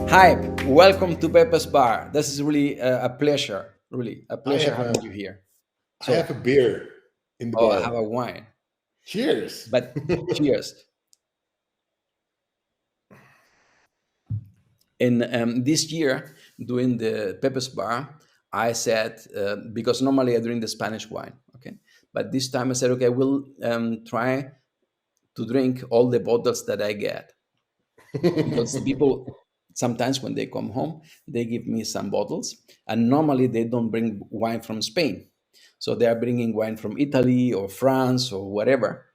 Hype, welcome to Pepe's Bar. This is really a pleasure, really a I pleasure have having a you here. I have So, a beer in the oh, I have bar. a wine, Cheers. but cheers. And this year, doing the Pepe's Bar, I said, because normally I drink the Spanish wine, okay? But this time I said, okay, we'll try to drink all the bottles that I get. Because the people sometimes when they come home they give me some bottles, and normally they don't bring wine from Spain, so they are bringing wine from Italy or France or whatever.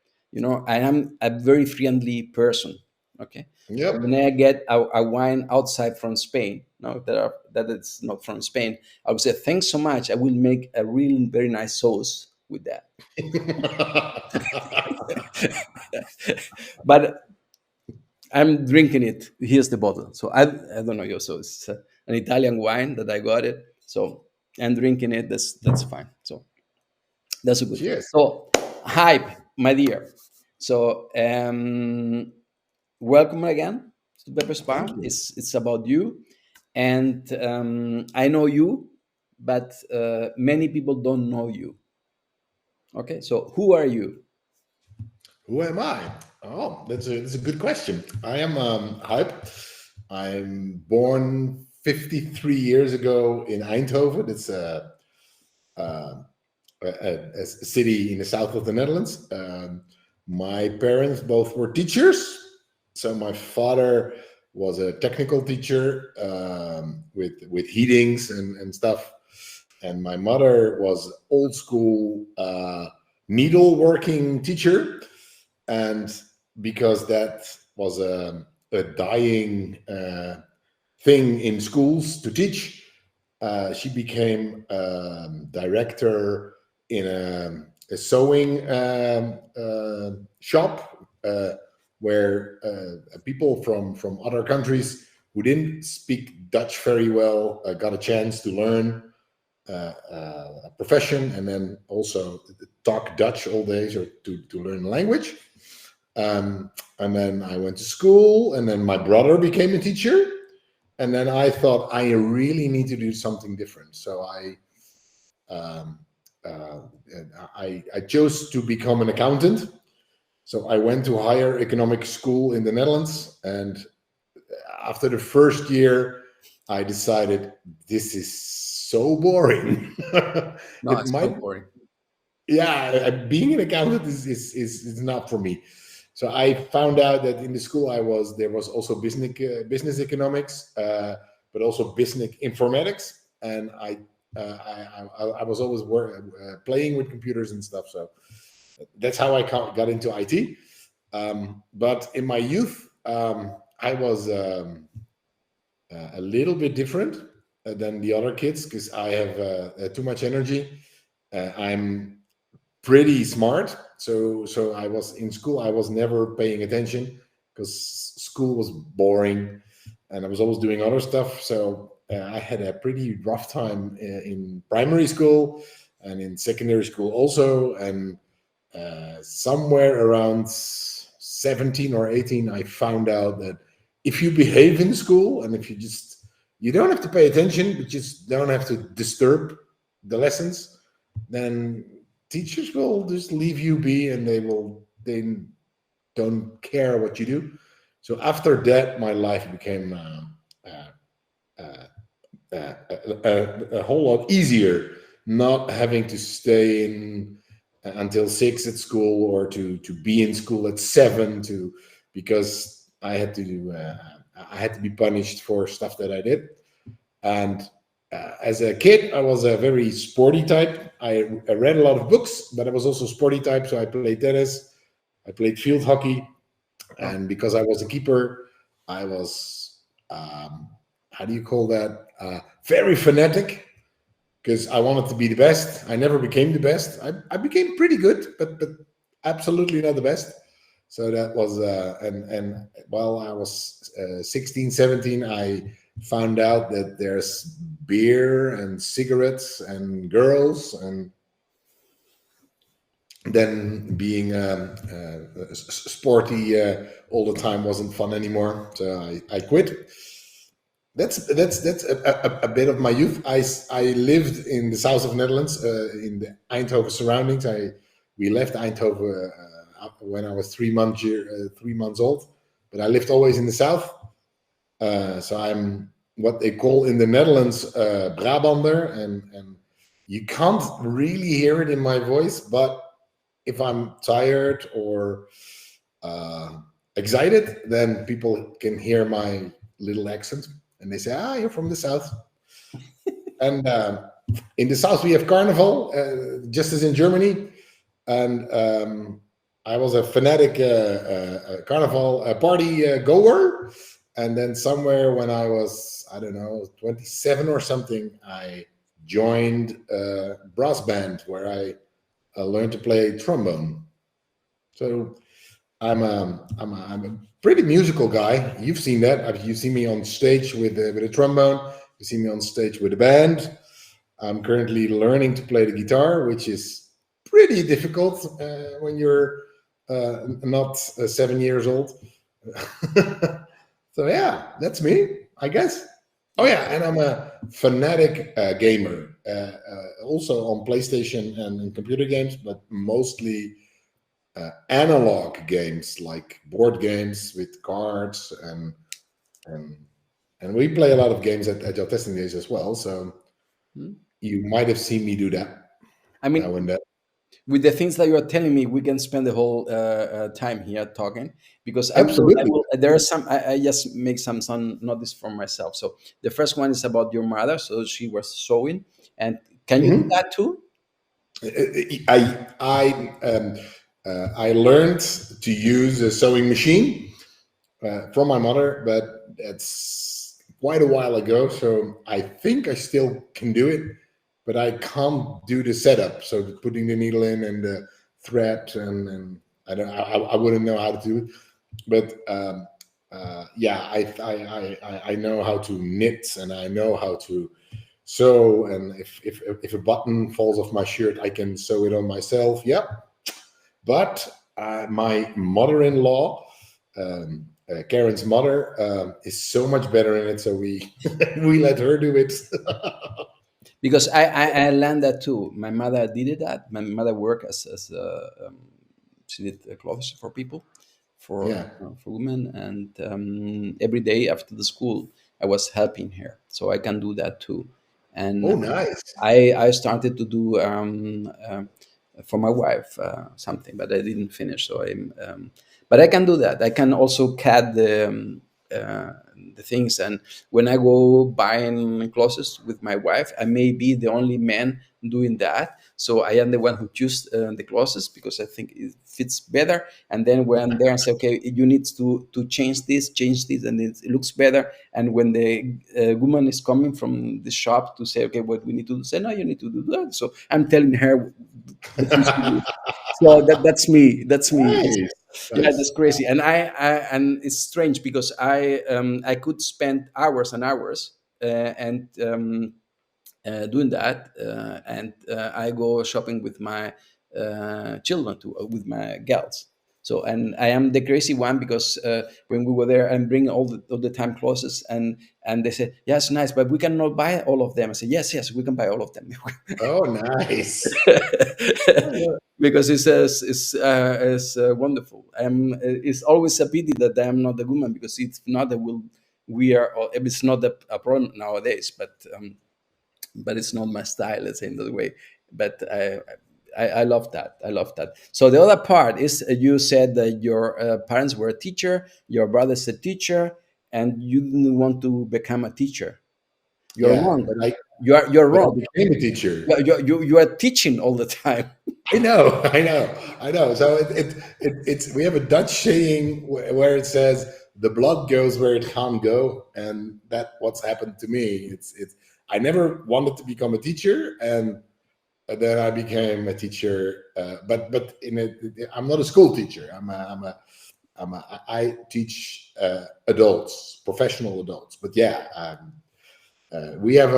I am a very friendly person, okay? So Yep. when I get a wine outside from Spain, no, that it's not from Spain, I would say thanks so much, I will make a real very nice sauce with that. But I'm drinking it. Here's the bottle. So I don't know. So it's an Italian wine that I got it. So I'm drinking it. That's fine. So that's good. Cheers. So hype, my dear. So welcome again to Pepper Spa. Thank you. It's about you, and I know you, but many people don't know you. Okay. So who are you? Who am I? Oh, that's a good question. I am Huib. I'm born 53 years ago in Eindhoven. It's a city in the south of the Netherlands. My parents both were teachers. So my father was a technical teacher with heatings and stuff, and my mother was old school needleworking teacher. And because that was a dying thing in schools to teach, she became director in a sewing shop where people from other countries who didn't speak Dutch very well got a chance to learn a profession, and then also talk Dutch all day, or to learn the language. And then I went to school, and then my brother became a teacher. And then I thought I really need to do something different. So um, uh, I chose to become an accountant. So I went to higher economic school in the Netherlands, and after the first year, I decided this is so boring. No, It it's not might, boring. yeah, being an accountant is not for me. So I found out that in the school there was also business economics, but also business informatics, and I was always playing with computers and stuff. So that's how I got into IT. But in my youth, I was a little bit different than the other kids because I have too much energy. I'm pretty smart. So I was in school. I was never paying attention because school was boring, and I was always doing other stuff. So I had a pretty rough time in primary school and in secondary school also. And somewhere around 17 or 18, I found out that if you behave in school and if you don't have to pay attention, but just don't have to disturb the lessons, then teachers will just leave you be, and they don't care what you do. So after that, my life became a whole lot easier, not having to stay in until 6 at school, or to be in school at 7, to because I had to be punished for stuff that I did. And as a kid, I was a very sporty type. I read a lot of books, but I was also sporty type. So I played tennis, I played field hockey, Oh, and because I was a keeper, I was how do you call that? Very fanatic because I wanted to be the best. I never became the best. I became pretty good, but absolutely not the best. So that was and while I was 16, 17, I found out that there's beer and cigarettes and girls, and then being sporty all the time wasn't fun anymore. So I quit. That's a bit of my youth. I lived in the south of Netherlands, in the Eindhoven surroundings. I We left Eindhoven when I was 3 months old, but I lived always in the south. So I'm what they call in the Netherlands Brabander, and you can't really hear it in my voice. But if I'm tired or uh, excited, then people can hear my little accent, and they say, "Ah, you're from the south." And in the south, we have carnival, just as in Germany. And I was a fanatic carnival party goer. And then somewhere when I was, I don't know, 27 or something, I joined a brass band where I learned to play trombone. So I'm a pretty musical guy. You've seen that. You've seen me on stage with a trombone. You've seen me on stage with a band. I'm currently learning to play the guitar, which is pretty difficult when you're not 7 years old. So yeah, that's me, I guess. Oh yeah, and I'm a fanatic gamer, also on PlayStation and computer games, but mostly analog games like board games with cards, and and we play a lot of games at Agile Testing Days as well. So Hmm? you might have seen me do that I now mean, and then. with the things that you are telling me, we can spend the whole time here talking, because I Absolutely. will. There are some. I just make some notice for myself. So the first one is about your mother. So she was sewing, and can you do Mhm. that too? I learned to use a sewing machine from my mother, but that's quite a while ago. So I think I still can do it, but I can't do the setup. So putting the needle in and the thread, and I wouldn't know how to do it. But yeah, I know how to knit, and I know how to sew. And if a button falls off my shirt, I can sew it on myself. Yep. But my mother-in-law, Karen's mother, is so much better in it, so we we let her do it. Because I learned that too. My mother did that. My mother worked as she did clothes for people, Yeah. for women, and every day after the school, I was helping her, so I can do that too. And Oh, nice. I started to do for my wife something, but I didn't finish. So but I can do that. I can also cut uh, the things. And when I go buying clothes with my wife, I may be the only man doing that. So I am the one who choose the clothes because I think it fits better. And then when there, I say, okay, you need to change this, and it looks better. And when the woman is coming from the shop to say, okay, what we need to do, say, no, you need to do that. So I'm telling her the things to do. So that's me. That's me. Nice. Yeah, Nice. that's crazy. And it's strange because I could spend hours and hours and doing that, and I go shopping with my children too, with my gals. So, and I am the crazy one because when we were there, I'm bringing all the time clothes, and they said, yes, nice, but we cannot buy all of them. I said, yes, yes, we can buy all of them. Oh, nice. Because it's wonderful. It's always a pity that I am not a woman, because it's not that we are, or it's not a problem nowadays, but it's not my style, let's say in that way. But I love that. I love that. So the other part is, you said that your parents were a teacher, your brother's a teacher, and you didn't want to become a teacher. You're Yeah. wrong, but you're But I wrong. became a teacher. You are teaching all the time. I know, I know, I know. So it's we have a Dutch saying where it says the blood goes where it can't go, and that what's happened to me. It's I never wanted to become a teacher, and then I became a teacher. But I'm not a school teacher. I teach adults, professional adults. But yeah, we have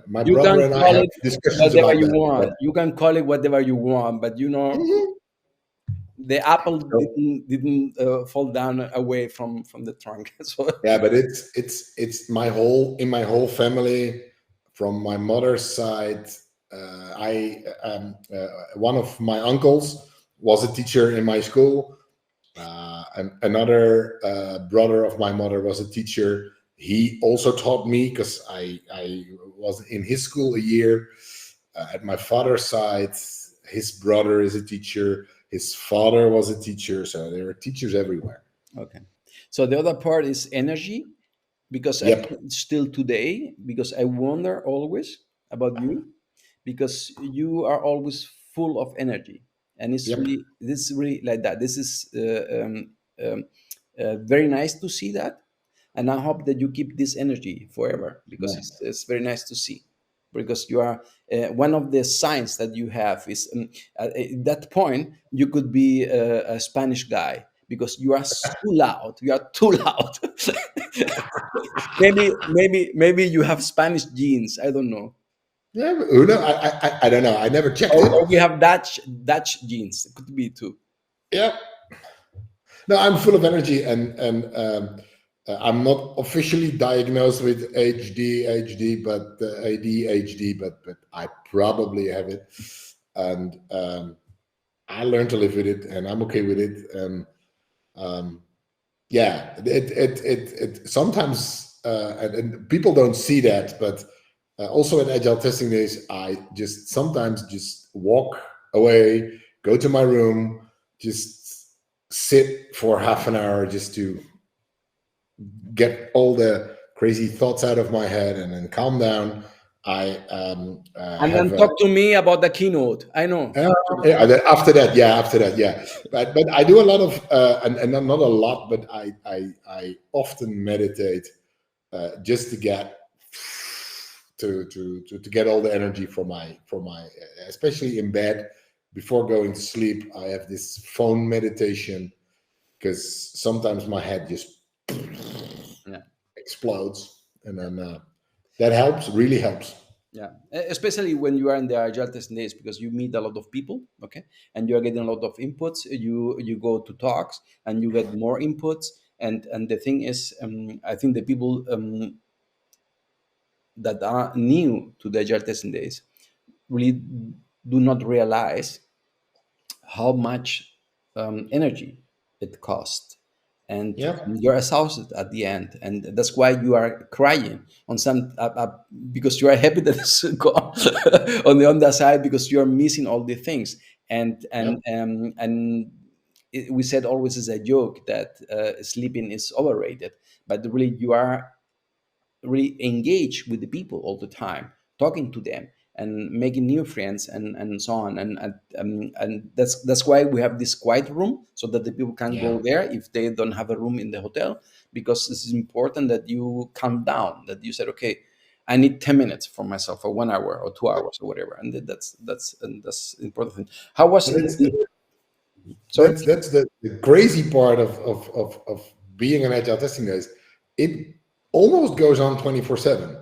my You brother can and I call have it discussions whatever about you that. But want. You can call it whatever you want, but Mhm. the apple So, didn't fall down away from the trunk. So yeah, but it's my whole in my whole family, from my mother's side. I One of my uncles was a teacher in my school. And another brother of my mother was a teacher. He also taught me because I was in his school a year. At my father's side, his brother is a teacher. His father was a teacher. So there are teachers everywhere. okay. So the other part is energy, because I Yep. think still today, because I wonder always about you, because you are always full of energy, and Yep. this is really like that. This is um, very nice to see that, and I hope that you keep this energy forever, because Yeah. it's very nice to see, because you are one of the signs that you have is at that point you could be a Spanish guy, because you are so loud, you are too loud. Maybe you have Spanish genes, I don't know. Yeah. Who know? I don't know. I never checked Or it. we have Dutch genes, it could be too. Yep. No, I'm full of energy, I'm not officially diagnosed with HD, but ADHD, but I probably have it, and I learned to live with it, and I'm okay with it. And um, yeah, it sometimes, and people don't see that, but also at Agile Testing Days, I just sometimes just walk away, go to my room, just sit for half an hour just to get all the crazy thoughts out of my head and then calm down. I And have then talk to me about the keynote. I know. uh, after that, yeah. But I do a lot of and not a lot, but I often meditate just to get to get all the energy for my especially in bed before going to sleep. I have this phone meditation because sometimes my head just Yeah. explodes, and then that helps, really helps. Yeah, especially when you are in the agile testing days, because you meet a lot of people, okay, and you are getting a lot of inputs. You go to talks and you get more inputs, and the thing is, I think the people that are new to the agile testing days really do not realize how much energy it costs, and Yeah. you're exhausted at the end, and that's why you are crying on some because you are happy that it's gone on the other side, because you are missing all the things, Yep. and we said always as a joke that sleeping is overrated, but really you are really engage with the people all the time, talking to them and making new friends, and so on, and that's why we have this quiet room, so that the people can Yeah. go there if they don't have a room in the hotel, because it's important that you calm down, that you said, okay, I need 10 minutes for myself, or 1 hour or 2 hours or whatever, and that's important thing. How was But it's sorry? the crazy part of being an agile testing guys. It almost goes on 24/7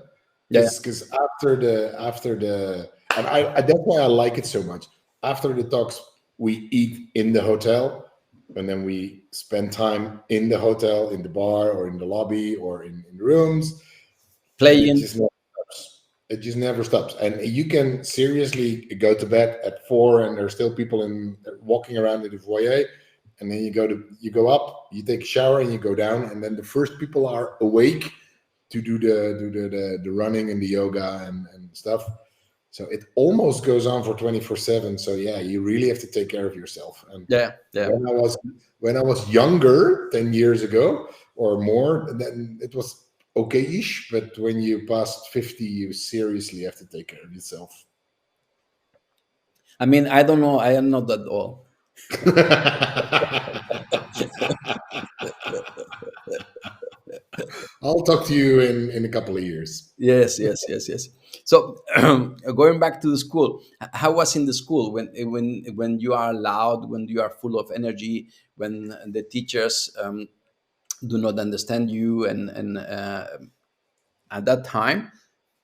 Yeah, yeah. because after the and that's why I like it so much. After the talks, we eat in the hotel, and then we spend time in the hotel, in the bar, or in the lobby, or in the rooms, and it Playing. just never stops. It just never stops. And you can seriously go to bed at 4, and there's still people in walking around in the foyer. And then you go up, you take a shower, and you go down, and then the first people are awake to do the running and the yoga and stuff. So it almost goes on for 24/7. So yeah, you really have to take care of yourself. And Yeah, yeah. when I was when I was younger, 10 years ago or more, then it was okay-ish. But when you past 50, you seriously have to take care of yourself. I mean, I don't know, I am not that old. I'll talk to you in a couple of years. Yes, yes, yes, yes. So going back to the school, how was in the school when you are loud, when you are full of energy, when the teachers do not understand you, and at that time,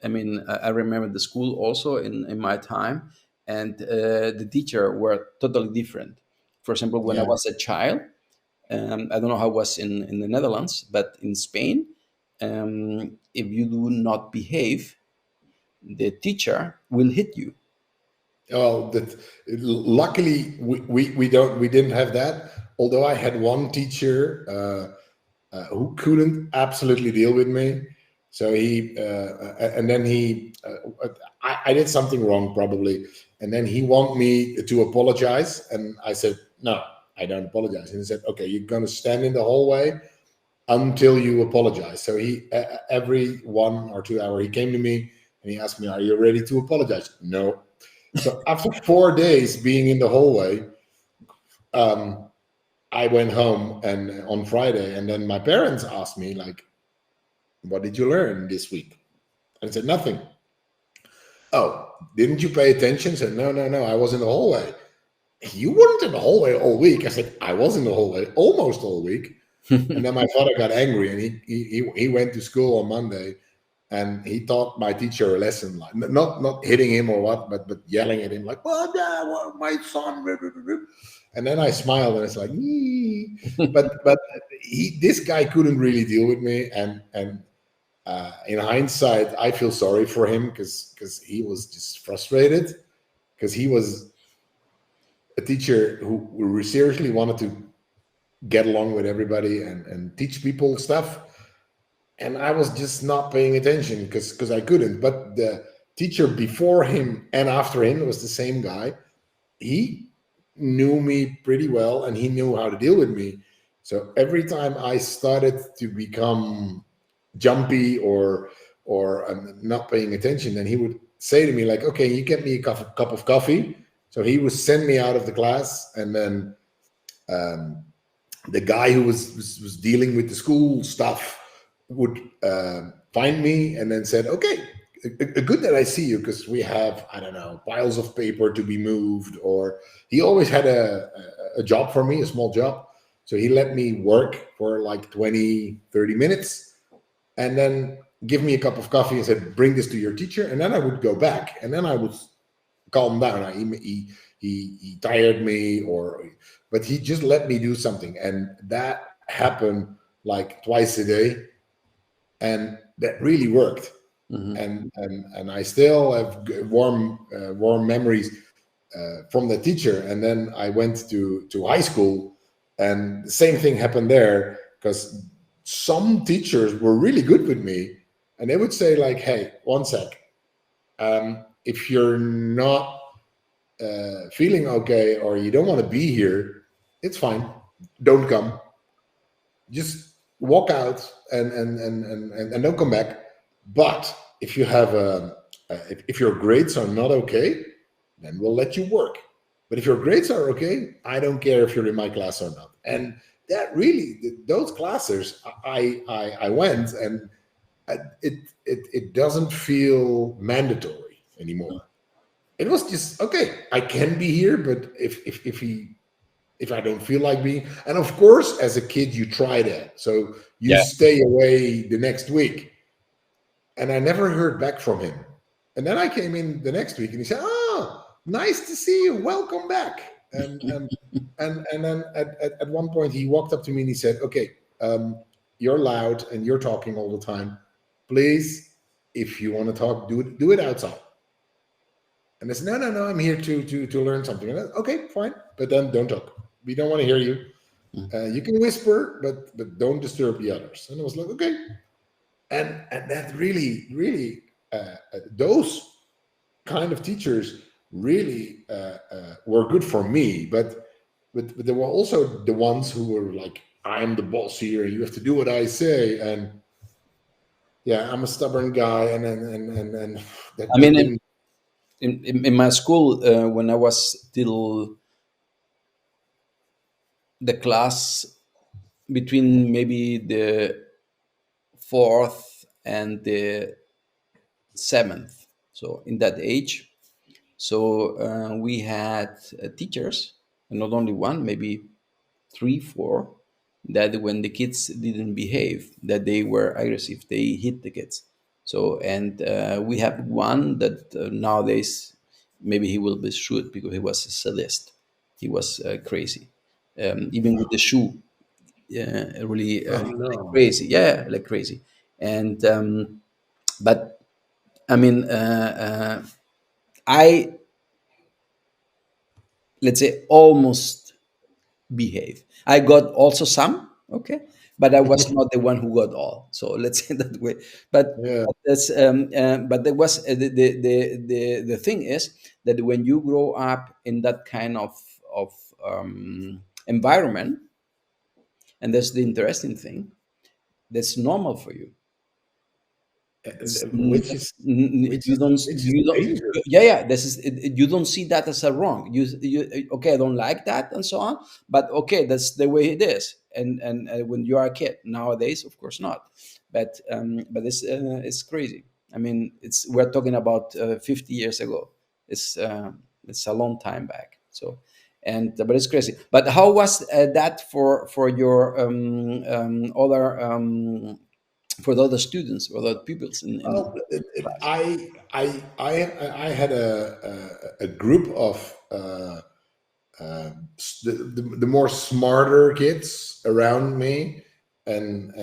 I mean, I remember the school also in my time, and the teacher were totally different. For example, when I Yeah. was a child, I don't know how it was in the Netherlands, but in Spain, if you do not behave, the teacher will hit you. Well, that luckily we didn't have that. Although I had one teacher who couldn't absolutely deal with me, so he and then I did something wrong probably, and then he wanted me to apologize, and I said no, I don't apologize, and he said okay, you're gonna stand in the hallway until you apologize. So every 1 or 2 hours he came to me and he asked me, "Are you ready to apologize?" No. So after 4 days being in the hallway, um, I went home and on Friday, and then my parents asked me like, "What did you learn this week?" And I said, "Nothing." "Oh, didn't you pay attention?" I said, "No, no, no. I was in the hallway." "You weren't in the hallway all week." I said, "I was in the hallway almost all week." And then my father got angry, and he went to school on Monday, and he taught my teacher a lesson, like not hitting him or what, but yelling at him like, "Well, Dad, well, my son." And then I smiled, and it's like, "Ee." but this guy couldn't really deal with me, and in hindsight, I feel sorry for him because he was just frustrated because he was a teacher who seriously wanted to get along with everybody and teach people stuff, and I was just not paying attention because I couldn't. But the teacher before him and after him was the same guy. He knew me pretty well, and he knew how to deal with me. So every time I started to become jumpy or not paying attention, then he would say to me like, "Okay, you get me a cup of coffee." So he would send me out of the class, and then um, the guy who was dealing with the school stuff would find me and then said, "Okay, good that I see you because we have, I don't know, piles of paper to be moved." Or he always had a job for me, a small job. So he let me work for like 20, 30 minutes and then give me a cup of coffee and said, "Bring this to your teacher." And then I would go back and then I would calm down. He tired me, or but he just let me do something, and that happened like twice a day, and that really worked. Mhm. And I still have warm memories from the teacher. And then I went to high school, and the same thing happened there because some teachers were really good with me, and they would say like, "Hey, one sec, if you're not feeling okay or you don't want to be here, it's fine. Don't come. Just walk out and don't come back. But if you have if your grades are not okay, then we'll let you work. But if your grades are okay, I don't care if you're in my class or not." And that really, those classes, I went, and it doesn't feel mandatory anymore. It was just okay. I can be here, but if I don't feel like being, and of course, as a kid, you try that, so you Yeah. stay away the next week. And I never heard back from him. And then I came in the next week, and he said, "Oh, nice to see you. Welcome back." And then at one point, he walked up to me and he said, "Okay, you're loud and you're talking all the time. Please, if you want to talk, do it outside." And I said, "No, no, no, I'm here to learn something." And I said, "Okay, fine, but then don't talk. We don't want to hear you. You can whisper, but don't disturb the others." And I was like, "Okay." And that really those kind of teachers really were good for me. But there were also the ones who were like, "I'm the boss here. You have to do what I say." And yeah, I'm a stubborn guy, and I that mean, didn't. in my school, when I was still the class between maybe the fourth and the seventh, so in that age, so we had teachers, and not only one, maybe three, four, that when the kids didn't behave, that they were aggressive, they hit the kids. So, and we have one that nowadays maybe he will be shoot because he was a sadist. He was crazy. even with the shoe, really Oh like no. crazy. Yeah, like crazy. And but I mean, I, let's say, almost behave. I got also some, okay, but I was not the one who got all. So let's say that way. Yeah. But that's but there was the thing is that when you grow up in that kind of environment, and that's the interesting thing, that's normal for you. It's Which is you don't which is you don't dangerous. yeah, yeah, this is you don't see that as a wrong. You okay, I don't like that and so on, but okay, that's the way it is. And when you are a kid nowadays, of course not. But it's crazy. I mean, it's we're talking about 50 years ago. It's a long time back. So, and but it's crazy. But how was that for your other for the other students or the other pupils in Well, class? I had a group of the more smarter kids around me, and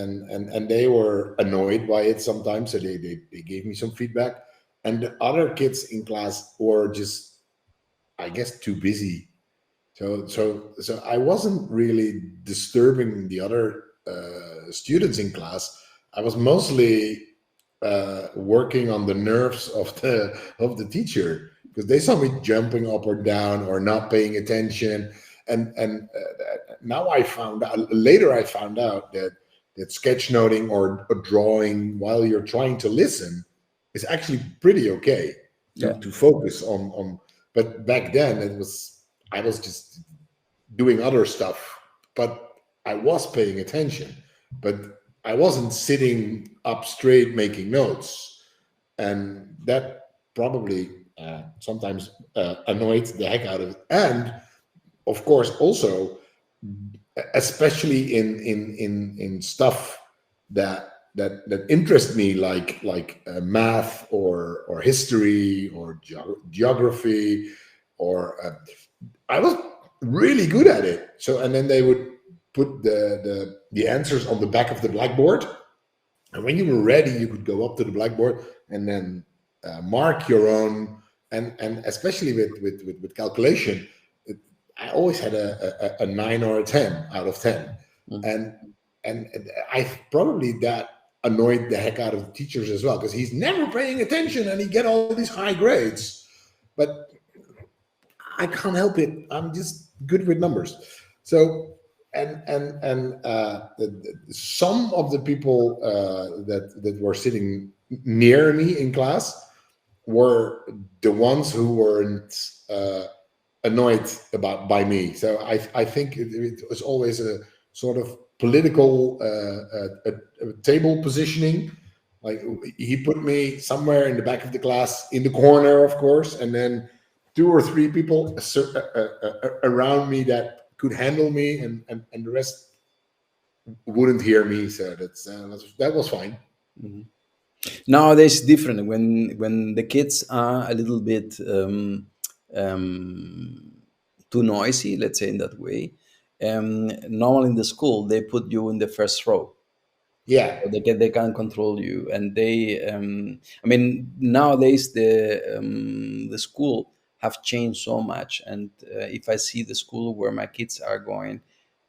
they were annoyed by it sometimes, so they gave me some feedback. And the other kids in class were just, I guess, too busy. So I wasn't really disturbing the other students in class. I was mostly working on the nerves of the teacher, because they saw me jumping up or down or not paying attention. And now I found out later, I found out that sketchnoting or drawing while you're trying to listen is actually pretty okay Yeah, to focus on. But back then it was, I was just doing other stuff, but I was paying attention, but I wasn't sitting up straight making notes. And that probably sometimes annoyed the heck out of it. And of course, also, especially in stuff that interest me, like math or history or geography, or I was really good at it. So, and then they would put the answers on the back of the blackboard, and when you were ready, you could go up to the blackboard and then mark your own. And especially with calculation, it, I always had a 9 or a 10 out of 10. mm, And and I probably that annoyed the heck out of the teachers as well, because he's never paying attention and he get all these high grades. But I can't help it. I'm just good with numbers. So, some of the people that were sitting near me in class were the ones who weren't annoyed about by me. So I think it was always a sort of political table positioning. Like, he put me somewhere in the back of the class, in the corner, of course, and then two or three people around me that could handle me, and the rest wouldn't hear me. So that was fine. mhm. Nowadays, different. When the kids are a little bit um, too noisy, let's say in that way. Normally in the school, they put you in the first row. Yeah, They can control you, and they I mean, nowadays the school have changed so much. And if I see the school where my kids are going,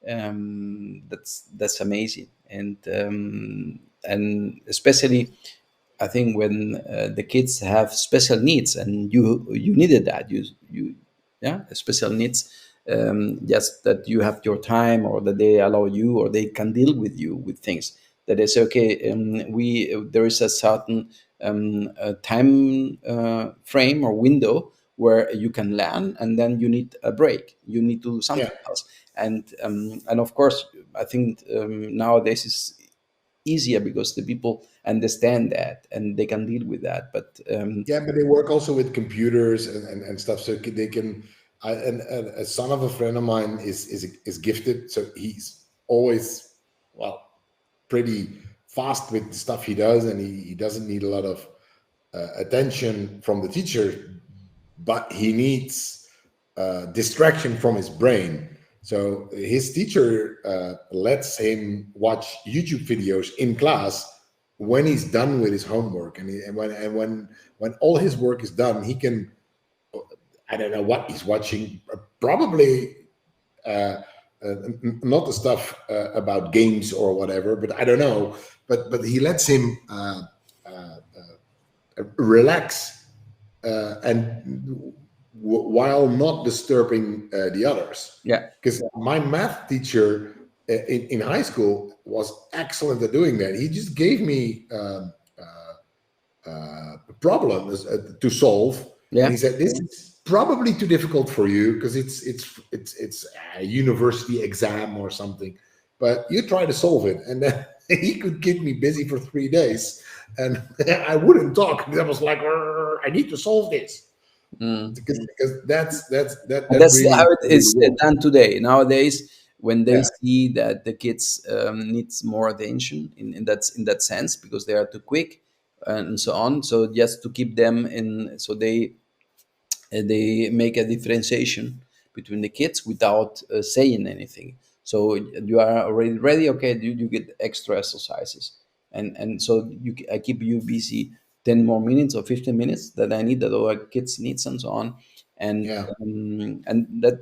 that's amazing. And especially, I think when the kids have special needs, and you needed that, you yeah, special needs, just that you have your time, or that they allow you, or they can deal with you with things, that is okay. We There is a certain time frame or window where you can learn, and then you need a break, you need to do yeah. something else. And of course, I think nowadays is easier because the people understand that and they can deal with that. But Yeah, but they work also with computers and stuff, so they can. And a son of a friend of mine is gifted, so he's always, well, pretty fast with the stuff he does, and he doesn't need a lot of attention from the teacher, but he needs distraction from his brain. So his teacher lets him watch YouTube videos in class when he's done with his homework, and when all his work is done, he can, I don't know what he's watching, probably uh, not the stuff about games or whatever, but I don't know. But he lets him relax and while not disturbing the others. Yeah. Because my math teacher in high school was excellent at doing that. He just gave me problems to solve, and Yeah. he said, "This is probably too difficult for you because it's a university exam or something, but you try to solve it." And then he could keep me busy for 3 days, and I wouldn't talk. I was like, "Arr, I need to solve this," Mm. because that And that that's really how it is done today. Nowadays, when they yeah, see that the kids needs more attention in that sense because they are too quick and so on, so just to keep them in, so they make a differentiation between the kids without saying anything. So you are already ready. Okay, you get extra exercises, and so I keep you busy 10 more minutes or 15 minutes that I need, that our kids needs, and so on. yeah, And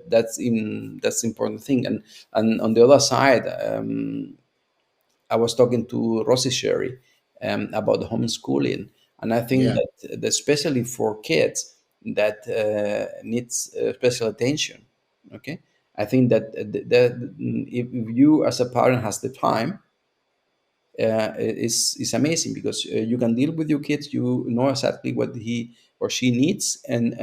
that's the important thing. And on the other side, I was talking to Rosy Sherry about homeschooling, and I think yeah, that especially for kids that needs special attention. Okay, I think that if you as a parent has the time, is amazing because you can deal with your kids. You know exactly what he or she needs, and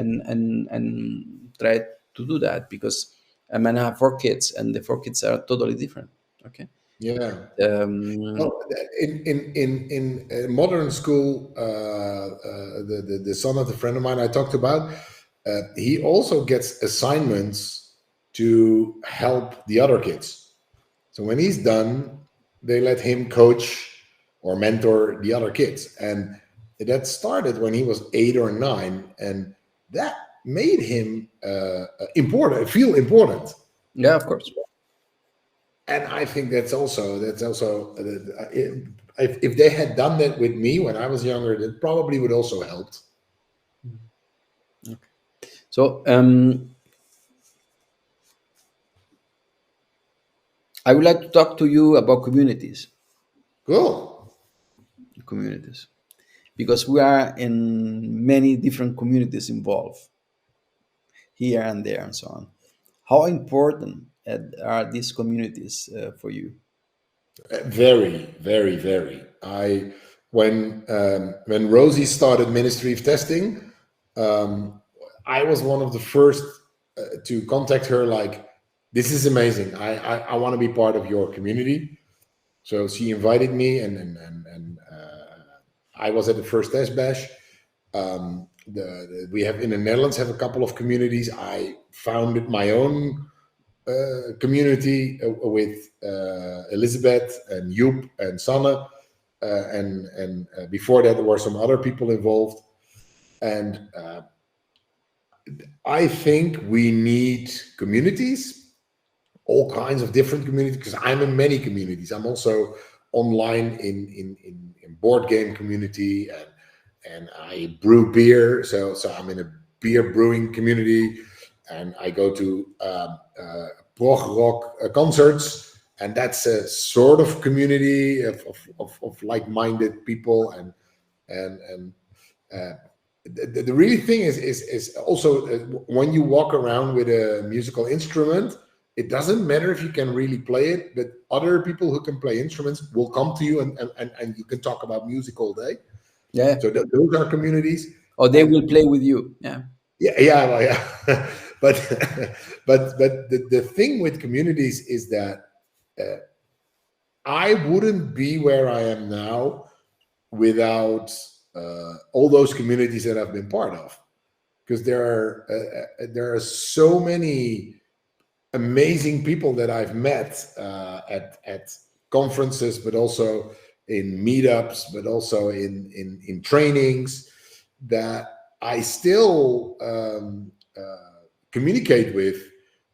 try to do that because I mean I have 4 kids, and the 4 kids are totally different. Okay. yeah. Um, Well, in modern school, the son of a friend of mine I talked about, he also gets assignments to help the other kids. So when he's done, they let him coach or mentor the other kids, and that started when he was 8 or 9, and that made him important, feel important. yeah, of course. And I think that's also if they had done that with me when I was younger, that probably would also helped. So I would like to talk to you about Cool. communities, because we are in many different communities involved here and there and so on. How important are these communities for you? Very, very, very. I when Rosie started Ministry of Testing, um, I was one of the first to contact her. Like, this is amazing. I want to be part of your community. So she invited me, and I was at the first test bash. We have in the Netherlands have a couple of communities. I founded my own community with Elizabeth and Huib and Sanne, and before that there were some other people involved. And I think we need communities, all kinds of different communities, because I'm in many communities. I'm also online in board game community, and I brew beer. So I'm in a beer brewing community, and I go to prog rock concerts, and that's a sort of community of like-minded people, and the really thing is also when you walk around with a musical instrument, it doesn't matter if you can really play it, but other people who can play instruments will come to you, and you can talk about music all day. Yeah, So those are communities. or they And will play with you. Yeah, yeah, yeah, well, yeah. but but the thing with communities is that I wouldn't be where I am now without all those communities that I've been part of, because there are so many amazing people that I've met at conferences, but also in meetups, but also in trainings, that I still communicate with,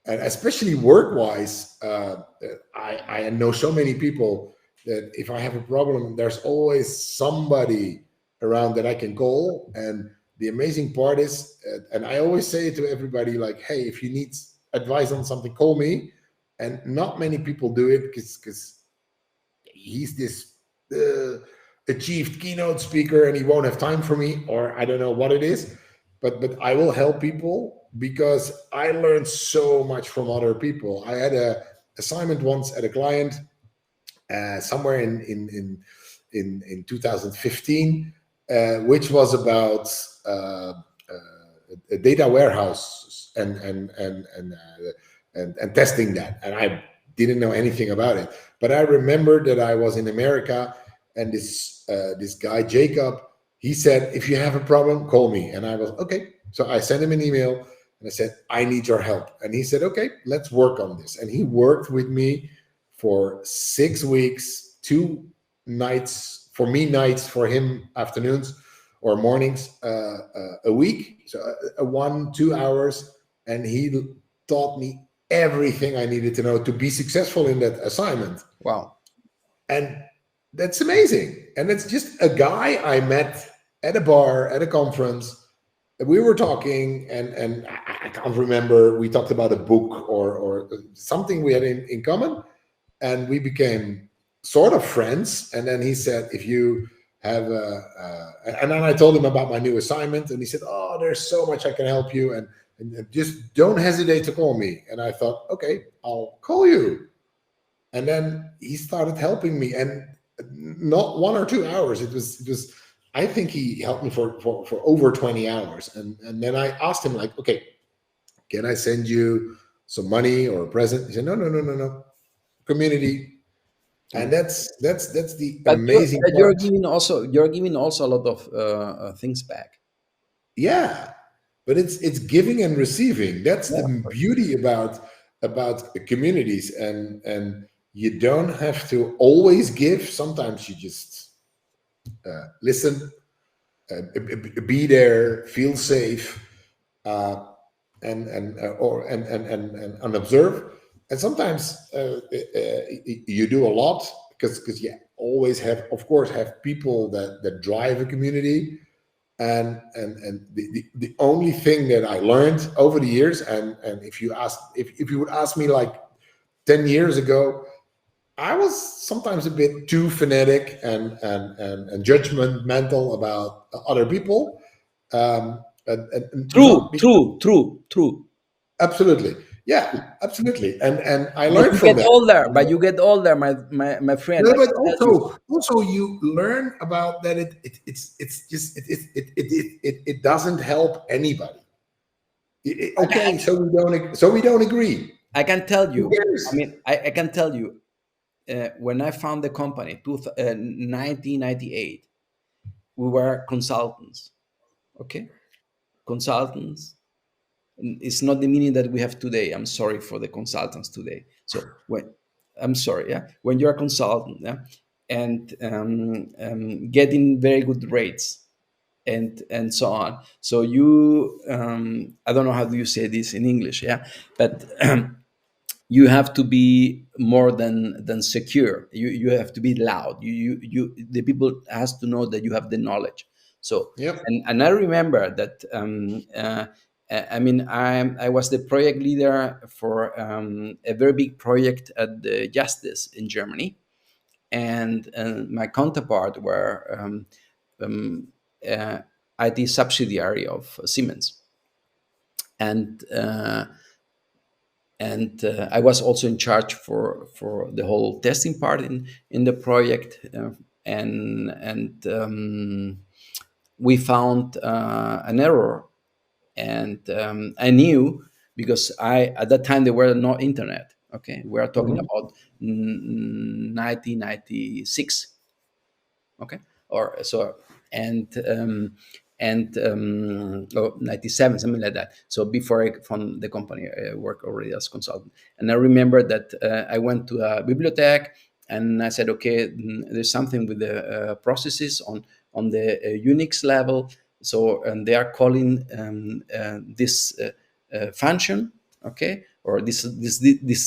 and especially work wise, I know so many people that if I have a problem, there's always somebody around that I can call. And the amazing part is, and I always say it to everybody, like, hey, if you need advice on something, call me. And not many people do it because he's this uh, achieved keynote speaker and he won't have time for me, or I don't know what it is. But I will help people because I learned so much from other people. I had a assignment once at a client somewhere in 2015, which was about a data warehouse and testing that. And I didn't know anything about it, but I remember that I was in America, and this guy Jacob, he said, if you have a problem, call me. And I was okay. So I sent him an email and I said, I need your help. And he said, okay, let's work on this. And he worked with me for 6 weeks, 2 nights for me, nights for him, afternoons or mornings, a week. So 1-2 hours, and he taught me everything I needed to know to be successful in that assignment. Wow. And that's amazing. And it's just a guy I met at a bar, at a conference. We were talking, and I can't remember. We talked about a book or something we had in common, and we became sort of friends. And then he said, if you have and then I told him about my new assignment, and he said, oh, there's so much I can help you, and just don't hesitate to call me. And I thought, okay, I'll call you. And then he started helping me, and not 1 or 2 hours. It was I think he helped me for over 20 hours. And then I asked him, like, okay, can I send you some money or a present? He said, no, no, no, no, no. Community. And that's the But amazing you're part. giving also a lot of things back. Yeah, but it's giving and receiving. That's Yeah, the of course. beauty about communities. And you don't have to always give. Sometimes you just listen, be there, feel safe, uh, and observe. And sometimes you do a lot because you always have, of course, have people that drive a community. And the only thing that I learned over the years, and if you would ask me like 10 years ago, I was sometimes a bit too fanatic and judgmental about other people. And True, not be, true, true, true. absolutely, yeah, absolutely. And I But learned you from get that. older. But you get older, my friend. No, I but can tell you. also you learn about that it's just it doesn't help anybody. I, Okay, so we don't agree. I can tell Who you. I cares? mean, I can tell you. When I found the company, 1998, we were consultants. Okay, consultants. It's not the meaning that we have today. I'm sorry for the consultants today. So when I'm sorry, yeah, when you're a consultant, yeah, and getting very good rates and so on. So you, I don't know how do you say this in English, yeah, but you have to be more than secure. You have to be loud. The people has to know that you have the knowledge. So Yep. and I remember that I mean I was the project leader for a very big project at the Justice in Germany, and my counterpart were um, uh, IT subsidiary of Siemens, and I was also in charge for the whole testing part in the project, and we found an error, and I knew because I at that time there were no internet. Okay, we are talking Mhm. about 1996. Okay, or so, and oh, 97, something like that. So before I found the company, I worked already as consultant. And I remember that I went to a bibliothèque and I said, okay, there's something with the processes on the Unix level. So and they are calling this function, okay, or this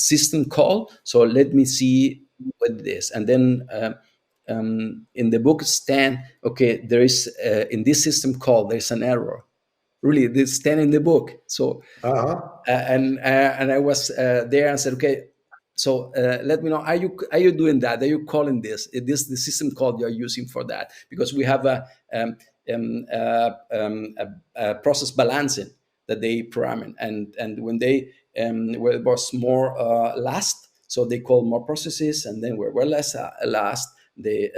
system call. So let me see what it is. And then in the book stand, okay, there is in this system call there's an error. Really, they stand in the book. So Uh-huh. and I was there and said, okay, so let me know, are you doing that? Are you calling this? Is this the system call you're using for that? Because we have a process balancing that they program, and when they where it was more last, so they call more processes, and then where less last, they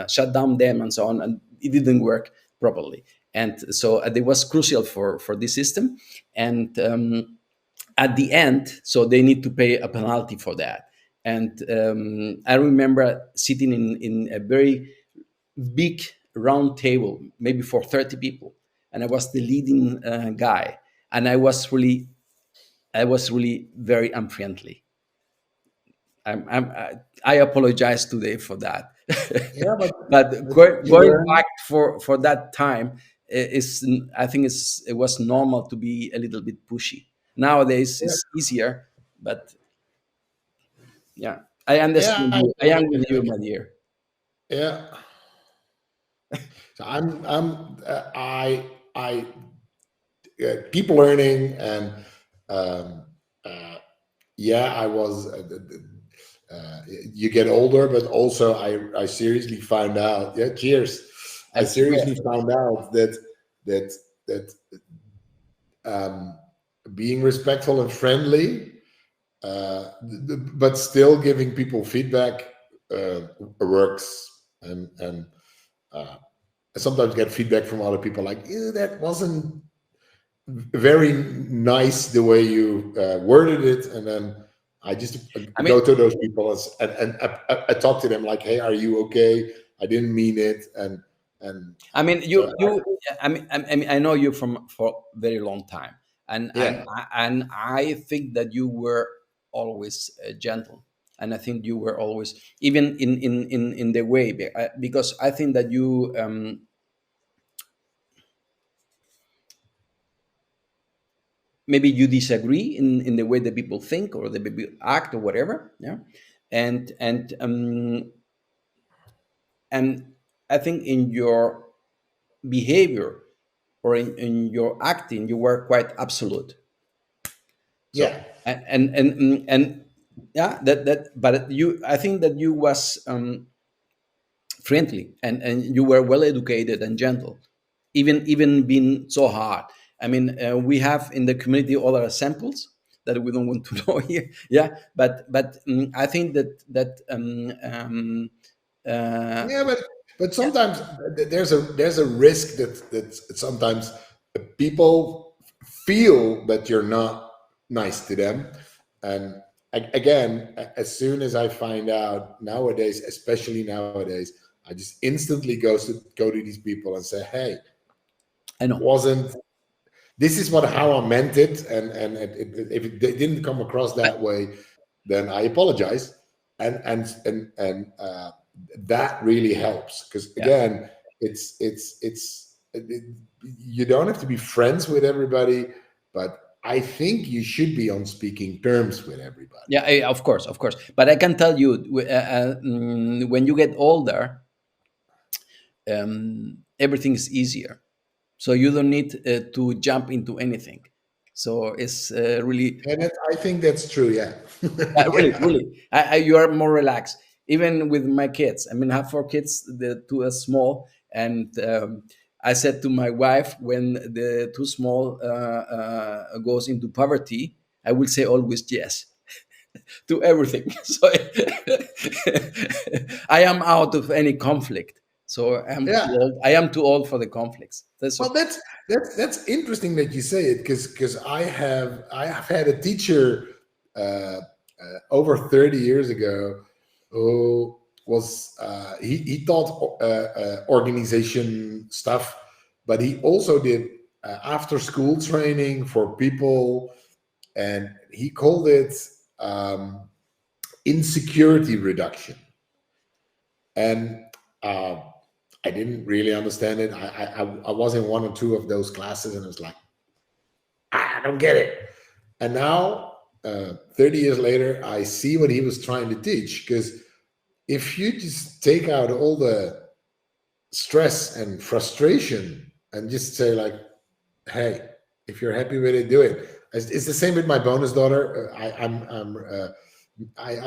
shut down them and so on, and it didn't work properly. And so it was crucial for this system, and at the end, so they need to pay a penalty for that. And I remember sitting in a very big round table, maybe for 30 people, and I was the leading guy, and I was really very unfriendly. I apologize today for that. Yeah, But but you going learn. back for that time is, I think it was normal to be a little bit pushy. Nowadays Yeah, it's easier, but yeah, I yeah, understand you. I am with you, my dear. yeah. So I keep learning, and um, uh, yeah, I was. You get older, but also I seriously found out. Yeah, cheers. I And cheers. seriously found out that that um, being respectful and friendly, but still giving people feedback works. And uh, I sometimes get feedback from other people like, "Ew, that wasn't very nice the way you worded it," and then I just I mean, go to those people and I talk to them like, "Hey, are you okay? I didn't mean it." And I mean, so I know you from for a very long time, yeah, and I think that you were always gentle, and I think you were always, even in the way, because I think that you maybe you disagree in the way that people think or the people act or whatever, yeah, and and I think in your behavior or in your acting you were quite absolute. So yeah, and yeah, that but you, I think that you was friendly, and you were well educated and gentle, even being so hard. I mean, we have in the community other samples that we don't want to know here, yeah, but I think uh, yeah. But yeah, sometimes there's a risk that sometimes people feel that you're not nice to them, and again, as soon as I find out nowadays, especially nowadays, I just instantly go to these people and say, "Hey, I know, wasn't this is what how I meant it, and if it didn't come across that way, then I apologize." And that really helps because yeah. again, you don't have to be friends with everybody, but I think you should be on speaking terms with everybody. Yeah, of course, of course. But I can tell you, when you get older, everything is easier. So you don't need to jump into anything. So it's really, And I think that's true. Yeah, really, yeah, really, you are more relaxed. Even with my kids, I mean, I have four kids. The two are small, and I said to my wife, when the too small goes into poverty, I will say always yes to everything. So I am out of any conflict. So I'm too yeah. old. I am too old for the conflicts. That's Well, okay. that's interesting that you say it because I have had a teacher over 30 years ago who was he taught organization stuff, but he also did after school training for people, and he called it um, insecurity reduction. And uh, I didn't really understand it. I was in one or two of those classes, and I was like, I don't get it. And now 30 years later, I see what he was trying to teach. Because if you just take out all the stress and frustration and just say like, hey, if you're happy with it, do it. It's the same with my bonus daughter. I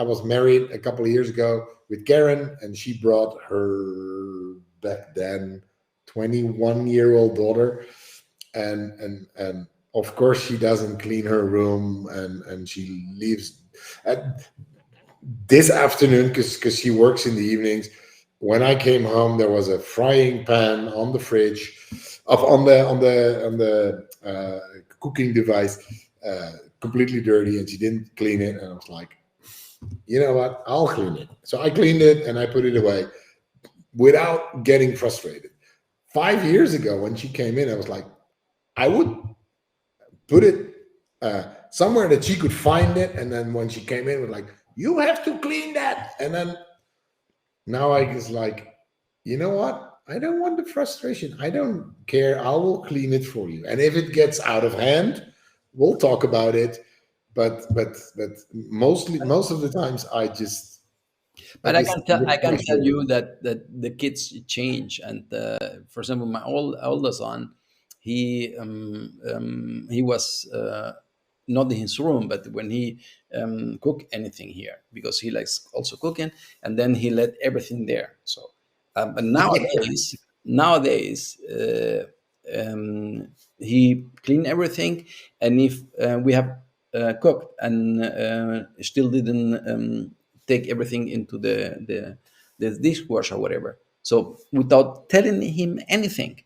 was married a couple of years ago with Karen, and she brought her back then 21-year-old daughter, and of course she doesn't clean her room, and she leaves. This afternoon, because she works in the evenings, when I came home, there was a frying pan on the fridge, of on the cooking device, completely dirty, and she didn't clean it. And I was like, you know what? I'll clean it. So I cleaned it and I put it away without getting frustrated. 5 years ago, when she came in, I was like, I would put it somewhere that she could find it, and then when she came in, was like, you have to clean that, and then now I just like, you know what? I don't want the frustration. I don't care. I will clean it for you. And if it gets out of hand, we'll talk about it. But most of the times I But just I lift my can tell shoulder. you that the kids change. And for example, my older son, he was not in his room, but when he cook anything here, because he likes also cooking, and then he let everything there. So, but Yeah. nowadays he clean everything, and if we have cooked and still didn't take everything into the dishwasher or whatever. So without telling him anything,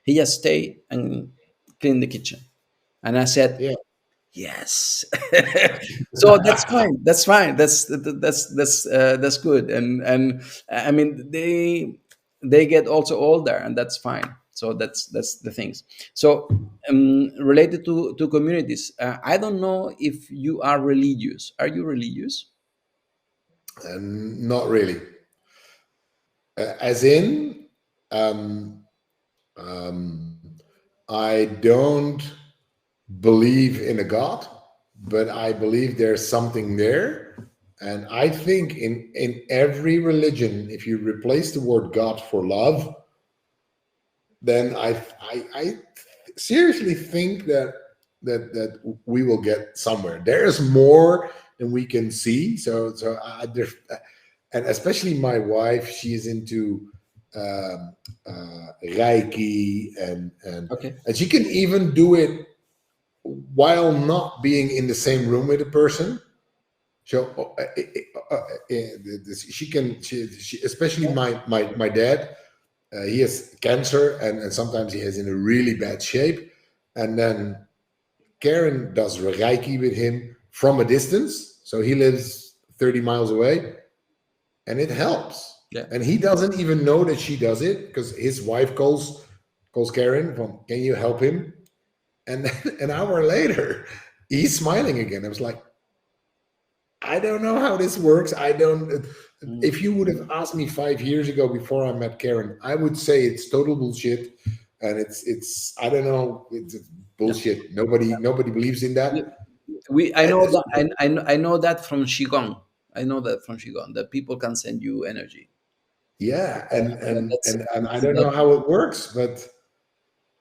he just stay and clean the kitchen. And I said, Yeah. yes. So that's fine. That's fine. That's good. And I mean they get also older, and that's fine. So that's the things. So related to communities, I don't know if you are religious. Are you religious? And not really. As in, um, um, I don't believe in a God, but I believe there's something there. And I think in every religion, if you replace the word God for love, then I seriously think that we will get somewhere. There's more than we can see. And especially my wife, she is into Reiki, Okay. and she can even do it while not being in the same room with a person. So she can, she especially my dad, he has cancer, and sometimes he is in a really bad shape. And then Karen does Reiki with him from a distance. So he lives 30 miles away, and it helps. Yeah. And he doesn't even know that she does it, because his wife calls Karen from, can you help him? And then an hour later, he's smiling again. I was like, I don't know how this works. I don't. Mm. If you would have asked me 5 years ago before I met Karen, I would say it's total bullshit, and it's I don't know, it's Yeah. bullshit. Nobody believes in We, that. I know that So, I know that from Qigong. I know that from Qigong that people can send you energy. yeah, That's and I don't know how it works, but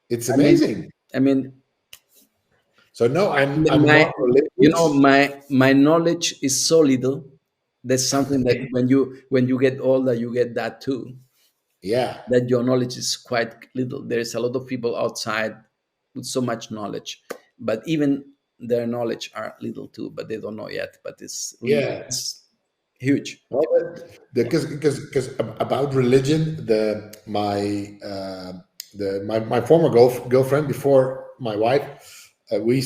it's I mean amazing. I mean So no, I'm my not religious. my knowledge is so little. There's something that when you get older you get that too. Yeah, That your knowledge is quite little. There's a lot of people outside with so much knowledge, but even their knowledge are little too, but they don't know yet. But it's really yeah. it's huge. Well, Yeah. because about religion, my former girlfriend before my wife, we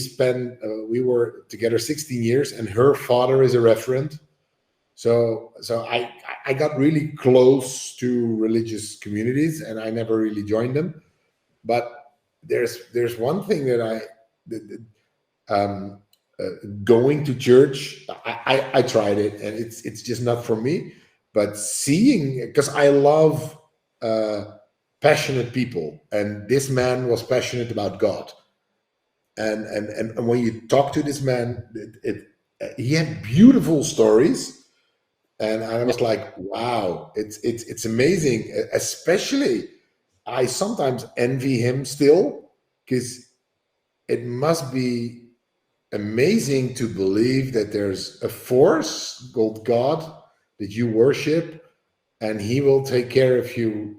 were together 16 years, and her father is a referent. So I got really close to religious communities, and I never really joined them. But there's one thing that um, going to church, I tried it, and it's just not for me. But seeing, because I love uh, passionate people, and this man was passionate about God, And when you talk to this man, he had beautiful stories, and I Yeah. was like, wow, it's amazing. Especially, I sometimes envy him still, because it must be amazing to believe that there's a force called God that you worship, and he will take care of you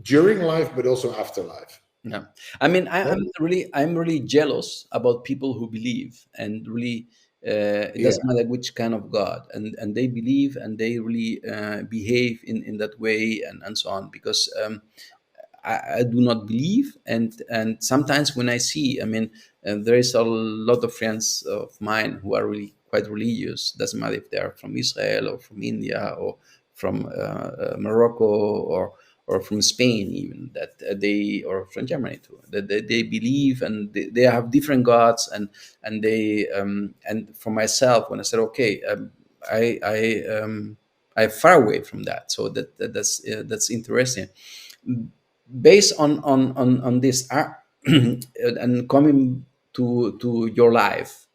during life, but also after life. Yeah, I mean, That- I'm really jealous about people who believe and really. It yeah, doesn't matter which kind of God, and they believe and they really behave in that way and so on. Because I do not believe, and sometimes when I see, I mean, there is a lot of friends of mine who are really quite religious. Doesn't matter if they are from Israel or from India or from Morocco or from Spain, even that they or from Germany too. That they believe and they have different gods, and they and for myself, when I said okay, I far away from that. So that's interesting. Based on this and coming to your life,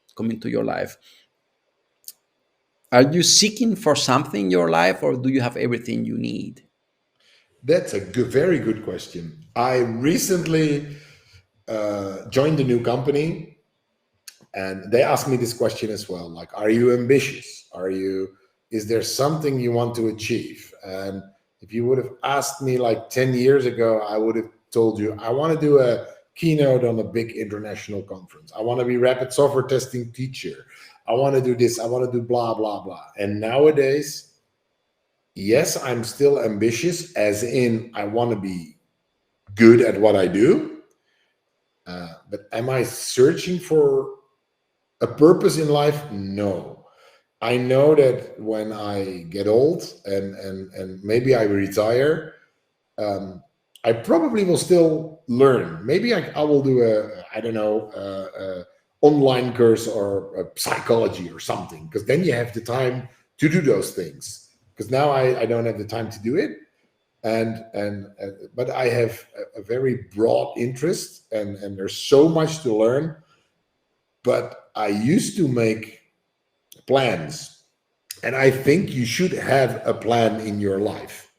are you seeking for something in your life, or do you have everything you need? that's a good, very good question. I recently joined a new company, and they asked me this question as well, like, are you ambitious? Is there something you want to achieve? And if you would have asked me like 10 years ago, I would have told you I want to do a keynote on a big international conference. I want to be rapid software testing teacher. I want to do this. I want to do blah blah blah. And nowadays, yes, I'm still ambitious, as in I want to be good at what I do. But am I searching for a purpose in life? No. I know that when I get old and maybe I retire, um, I probably will still learn. Maybe I will do a, I don't know, online course or a psychology or something, because then you have the time to do those things. Because now I don't have the time to do it. But I have a very broad interest, and there's so much to learn. But I used to make plans, and I think you should have a plan in your life.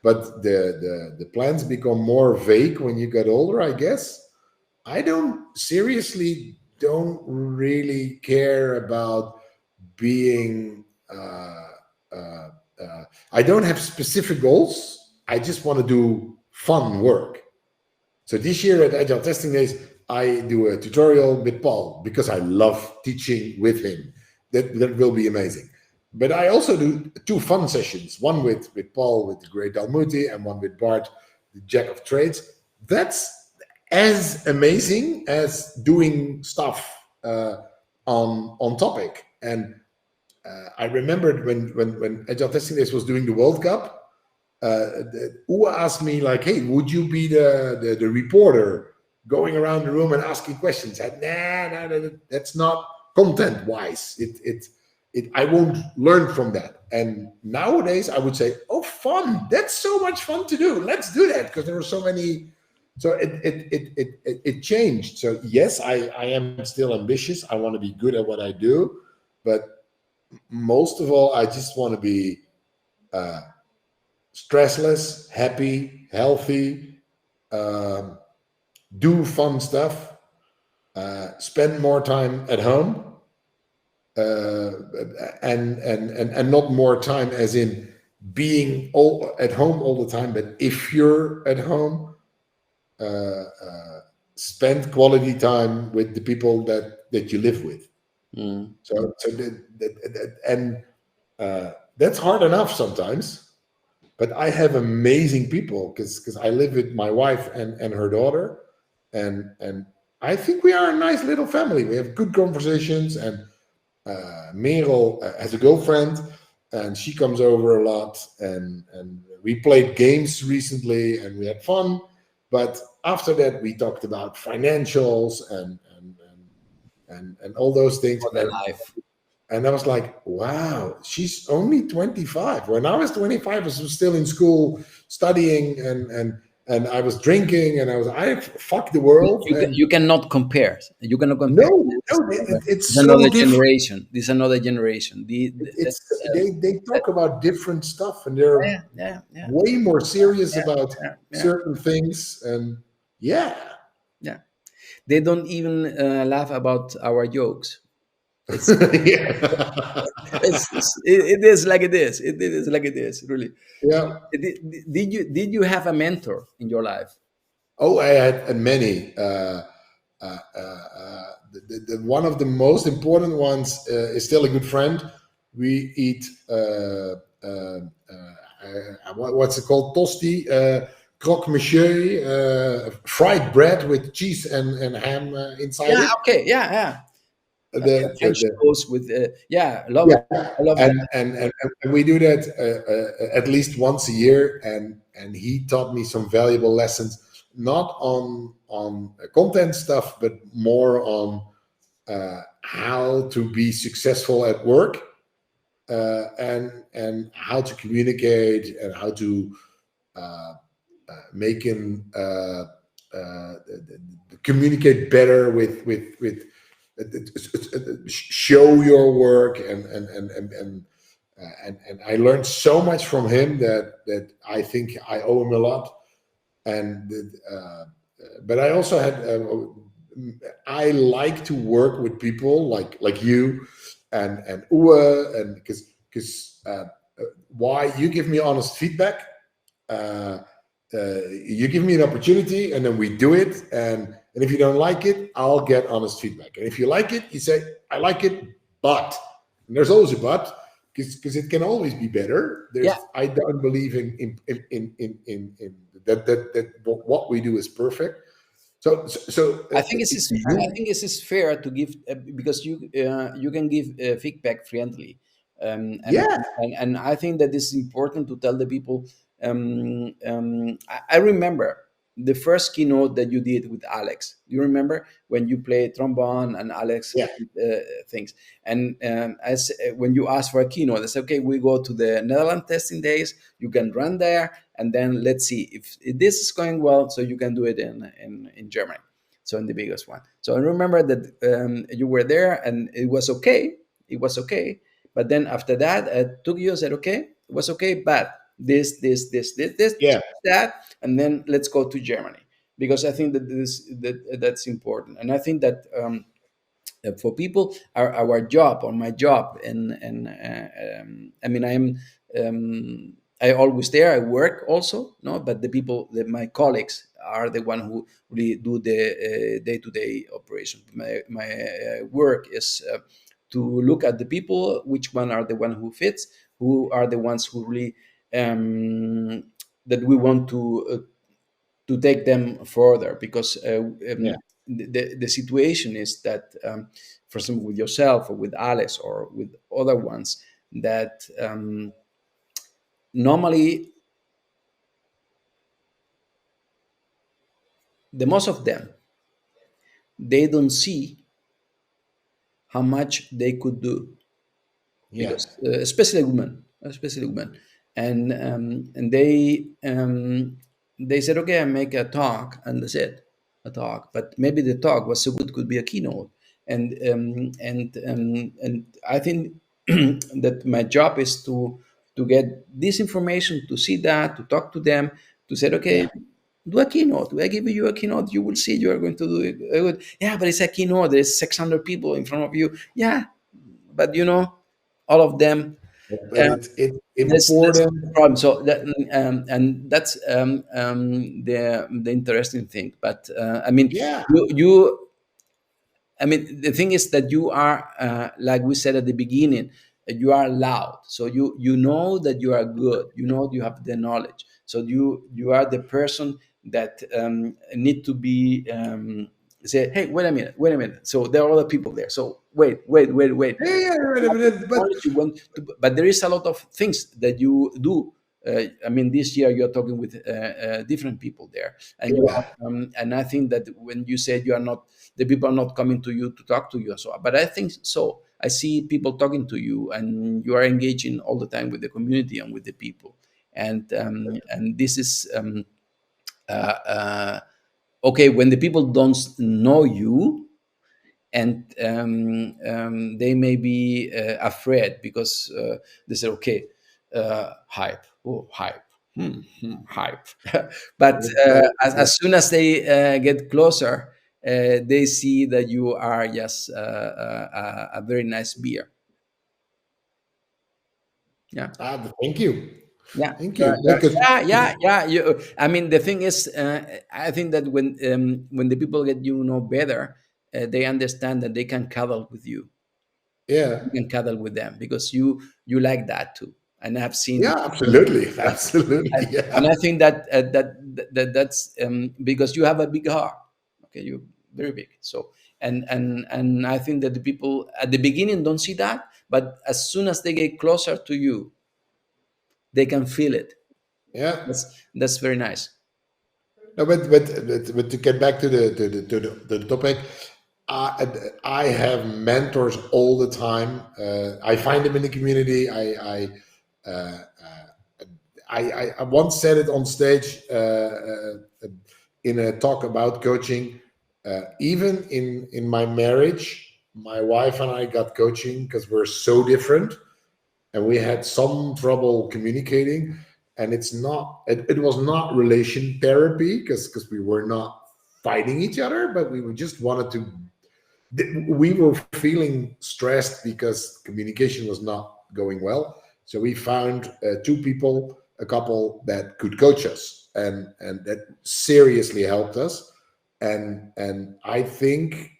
But the plans become more vague when you get older, I guess. I don't really care about being. Uh, I don't have specific goals. I just want to do fun work. So this year at Agile Testing Days, I do a tutorial with Paul because I love teaching with him. That will be amazing. But I also do two fun sessions, one with Paul, with the great Dalmuti, and one with Bart, the jack of trades. That's as amazing as doing stuff on topic. And I remembered when Agile Testing Days was doing the World Cup, Uwe asked me like, "Hey, would you be the reporter going around the room and asking questions?" I said, "Nah, that's not content wise. I won't learn from that." And nowadays, I would say, "Oh, fun! That's so much fun to do. Let's do that," because there were so many. So it changed. So yes, I am still ambitious. I want to be good at what I do, but most of all, I just want to be. Uh, Stressless, happy, healthy, um, do fun stuff, spend more time at home, uh, and not more time as in being all at home all the time. But if you're at home, uh, spend quality time with the people that you live with. Mm. And that's hard enough sometimes. But I have amazing people because I live with my wife and her daughter, and I think we are a nice little family. We have good conversations, and Merel has a girlfriend, and she comes over a lot, and we played games recently, and we had fun. But after that, we talked about financials and all those things, For the life. and I was like, wow, she's only 25. When I was 25, I was still in school studying and I was drinking, and I fuck the world, and You cannot compare. You cannot no, compare. no, It's it's so another different. generation. This is another generation. It's they That, talk about different stuff, and they're yeah, yeah, yeah, way more serious yeah, about yeah, yeah, certain things, and yeah. yeah. They don't even laugh about our jokes. It's Yeah. it is like it is. It is like it is. Really. Yeah. Did you have a mentor in your life? Oh, I had many. One of the most important ones is still a good friend. We eat what's it called? Tosti, croque monsieur, fried bread with cheese and ham inside Yeah. it. Okay. Yeah. Yeah. French The toast with yeah. I love it. Yeah, I love that. and we do that at least once a year, and he taught me some valuable lessons, not on content stuff, but more on how to be successful at work, and how to communicate, and how to uh, making communicate better with show your work, and I learned so much from him that I think I owe him a lot. And but I also had I like to work with people like you and Uwe, and because why you give me honest feedback. Uh, you give me an opportunity, and then we do it, and if you don't like it, I'll get honest feedback, and if you like it, you say I like it, but, and there's always a but, because it can always be better. Yeah. There's I don't believe in that what we do is perfect. I think it is. I You, think it is fair to give because you can give feedback friendly, yeah, and I think that it's important to tell the people. I remember the first keynote that you did with Alex. You remember when you played trombone and Alex yeah, things, and when you asked for a keynote, I said, okay, we go to the Netherlands testing days. You can run there, and then let's see if this is going well, so you can do it in Germany, so in the biggest one. So I remember that you were there, and it was okay. It was okay. But then after that, I took you and said, okay, it was okay, but this, yeah, that, and then let's go to Germany, because I think that that's important, and I think that. For people, our job or my job, and I mean, I always there, I work also, no, but the people, my colleagues are the one who really do the day-to-day operation. My work is to look at the people, which one are the one who fits, who are the ones who really that we want to take them further, because yeah, the situation is that, for example, with yourself or with Alex or with other ones, that normally the most of them, they don't see how much they could do, yeah, because especially women, and they said, okay, I make a talk, and that's it, a talk. But maybe the talk was so good, could be a keynote, and I think that my job is to get this information, to see that, to talk to them, to say, okay, yeah. do a keynote. I give you a keynote, you will see you are going to do it good. Yeah, but it's a keynote. There's 600 people in front of you. Yeah, but all of them, But it's that's important. the problem. So that, and that's the interesting thing. But I mean, Yeah, you I mean, the thing is that you are, like we said at the beginning, you are loud. So you know that you are good. You know you have the knowledge. So you are the person that need to be say, hey, wait a minute. So there are other people there. So wait. yeah, yeah, Have the but knowledge you want to, but there is a lot of things that you do. I mean, this year you're talking with different people there, and you yeah. have, and I think that when you said you are not, the people are not coming to you to talk to you, so, but I think so. I see people talking to you, and you are engaging all the time with the community and with the people, and this is okay, when the people don't know you, and they may be afraid because they say, okay, hype, oh, hype, hype. But Yeah. as soon as they get closer, they see that you are just a very nice beer. Yeah. Thank you. Yeah, Thank you. Because yeah. I mean, the thing is, I think that when the people get you know better, they understand that they can cuddle with you. yeah, You can cuddle with them because you like that too. And I've seen, yeah, absolutely, yeah, absolutely, and yeah, I think that that's because you have a big heart. Okay, you're very big. So and I think that the people at the beginning don't see that, but as soon as they get closer to you, they can feel it. yeah. That's very nice. No, but to get back to the topic, I I have mentors all the time. I find them in the community. Uh, I once said it on stage in a talk about coaching. Even in my marriage, my wife and I got coaching because we're so different, and we had some trouble communicating. And it was not relation therapy because we were not fighting each other, but we just wanted to we were feeling stressed because communication was not going well. So we found a couple that could coach us, and that seriously helped us. And I think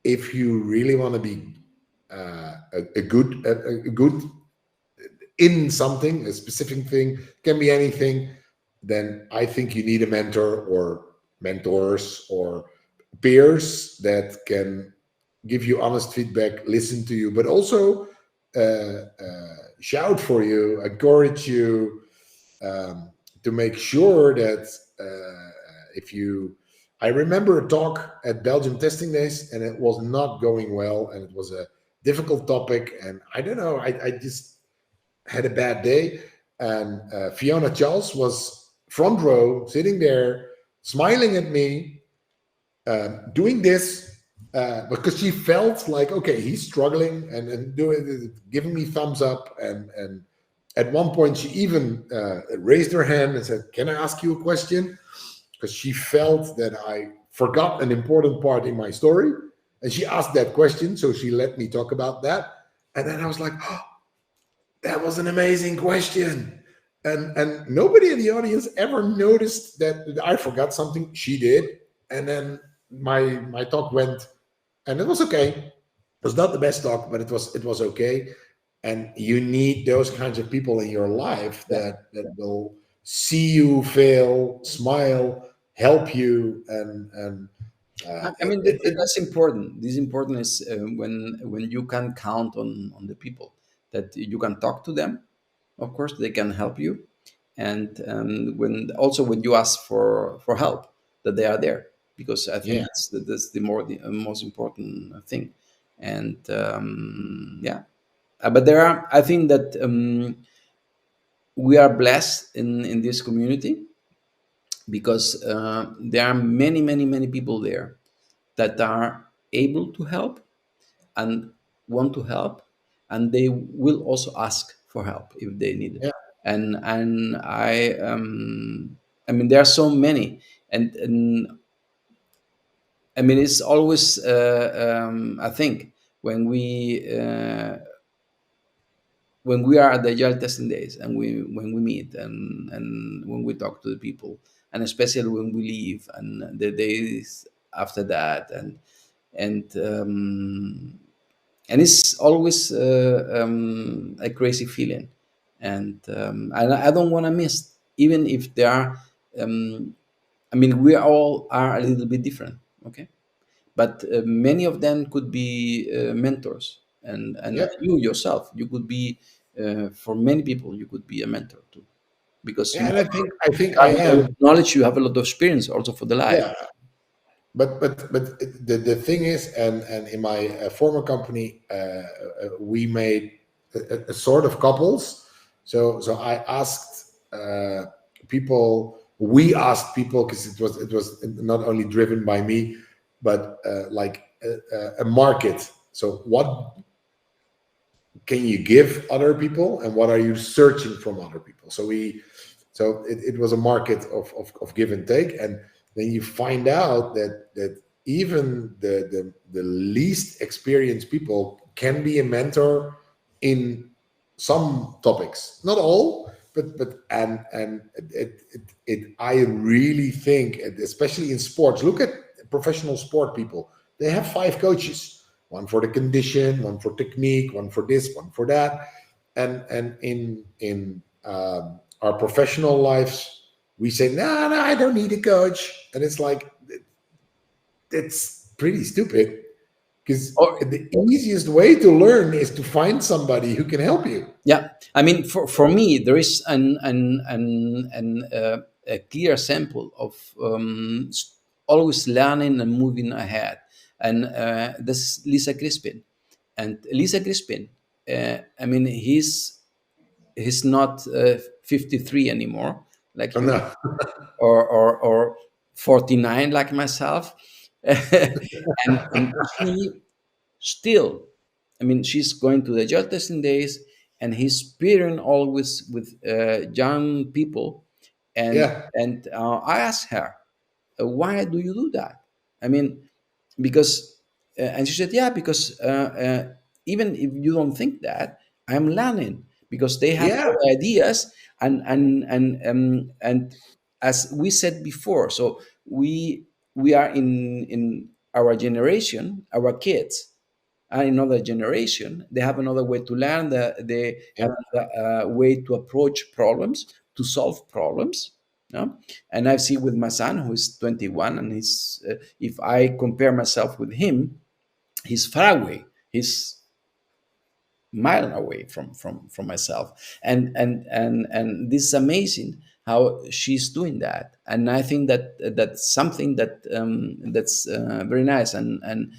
if you really want to be a good in something, a specific thing, can be anything, then I think you need a mentor or mentors or peers that can give you honest feedback, listen to you, but also shout for you, encourage you, to make sure that if you. I remember a talk at Belgium Testing Days, and it was not going well, and it was a difficult topic, and I don't know, I just had a bad day, and Fiona Charles was front row, sitting there, smiling at me, doing this because she felt like, okay, he's struggling, and doing, giving me thumbs up, and at one point she even raised her hand and said, "Can I ask you a question?" Because she felt that I forgot an important part in my story, and she asked that question, so she let me talk about that, and then I was like, oh, that was an amazing question. And nobody in the audience ever noticed that I forgot something. She did. And then my talk went, and it was okay. It was not the best talk, but it was okay. And you need those kinds of people in your life Yeah. that will see you fail, smile, help you, and I mean, it that's important. This important is when you can count on the people that you can talk to them. Of course, they can help you, and when also when you ask for help, that they are there, because I think yeah, that's the most important thing. And yeah, but there are. I think that we are blessed in this community because there are many people there that are able to help and want to help, and they will also ask for help if they need it. yeah, And I mean, there are so many, and I mean, it's always I think when we are at the Agile testing days, and when we meet, and when we talk to the people, and especially when we leave and the days after that, and it's always a crazy feeling, and I don't want to miss, even if there are. Um, I mean, we all are a little bit different, okay, but many of them could be mentors, and yeah, you yourself, you could be for many people, you could be a mentor too, because yeah. And I think I have a lot of am. knowledge, you have a lot of experience also for the life. Yeah, but the thing is, and in my former company, we made a sort of couples. So I asked people. we asked people, because it was not only driven by me, but like a market. So what can you give other people, and what are you searching from other people? So it was a market of give and take, and then you find out that even the least experienced people can be a mentor in some topics, not all, but and I really think, especially in sports, look at professional sport people. They have 5 coaches, one for the condition, one for technique, one for this, one for that. And in our professional lives, we say, no, no, I don't need a coach. And it's like, it's pretty stupid, because Or the easiest way to learn is to find somebody who can help you. yeah, I mean, for me, there is a clear sample of always learning and moving ahead, and this is Lisa Crispin, and Lisa Crispin. I mean, he's not 53 anymore, like Oh, you, no. or 49 like myself, and she still, I mean, she's going to the job testing days, and he's peering always with young people, and Yeah, I asked her, why do you do that? I mean, because and she said, yeah, because even if you don't think that, I'm learning, because they have yeah, other ideas, and as we said before, so we are in our generation, our kids are another generation. They have another way to learn. They have yeah, another way to approach problems, to solve problems. No? And I see with my son, who is 21, and if I compare myself with him, he's far away. He's mile away from myself, and this is amazing how she's doing that, and I think that that's something that's very nice, and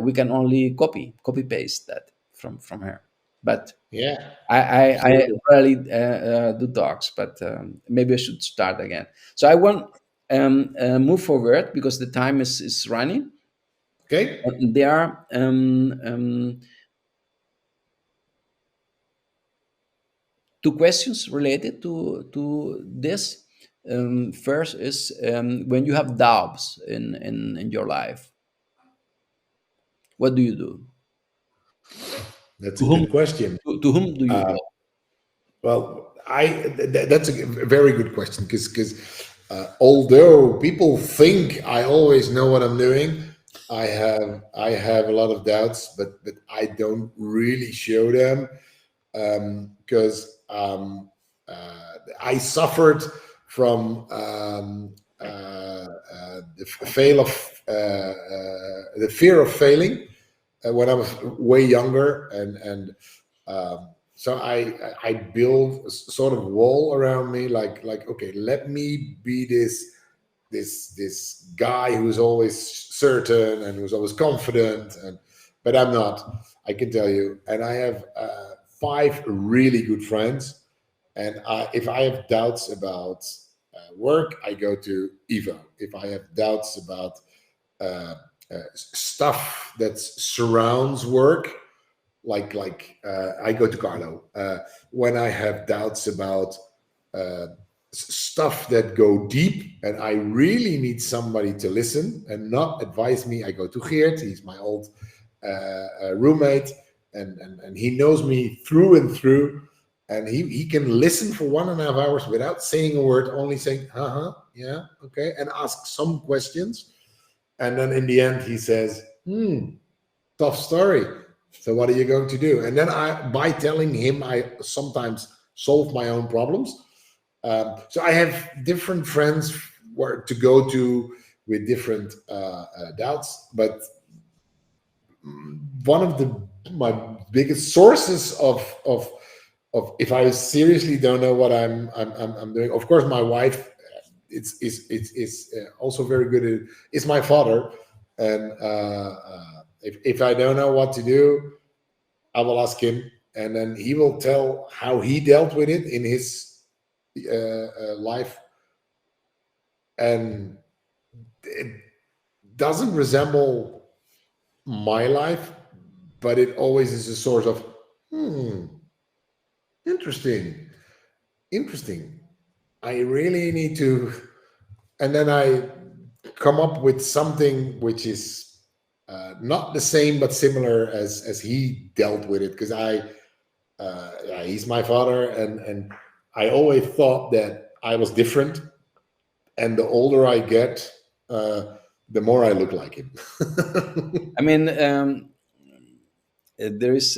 we can only copy paste that from her. But yeah. I Absolutely. rarely do talks, but maybe I should start again. So I want move forward because the time is running. Okay. There are two questions related to this. First is when you have doubts in your life, what do you do? That's To a whom good question. to whom do you go? Well, that's a very good question, because although people think I always know what I'm doing, I have a lot of doubts, but I don't really show them, because I suffered from the fear of failing when I was way younger, so I build a sort of wall around me, like, okay, let me be this guy who's always certain and who's always confident, but I'm not. I can tell you, and I have 5 really good friends, and if I have doubts about work, I go to Ivo. If I have doubts about uh, stuff that surrounds work, I go to Carlo. When I have doubts about stuff that go deep and I really need somebody to listen and not advise me, I go to Geert. He's my old roommate, and he knows me through and through. And he can listen for 1.5 hours without saying a word, only saying, yeah, okay, and ask some questions. And then in the end, he says, tough story. So what are you going to do? And then by telling him, I sometimes solve my own problems. So I have different friends where to go to with different doubts. But one of my biggest sources of if I seriously don't know what I'm doing, of course, my wife it's also very good at, is my father, and if I don't know what to do, I will ask him, and then he will tell how he dealt with it in his life. and it doesn't resemble my life, but it always is a source of hmm, interesting, interesting. I really need to, and then I come up with something which is not the same but similar as he dealt with it, because yeah, he's my father, and I always thought that I was different, and the older I get, the more I look like him. I mean, there is,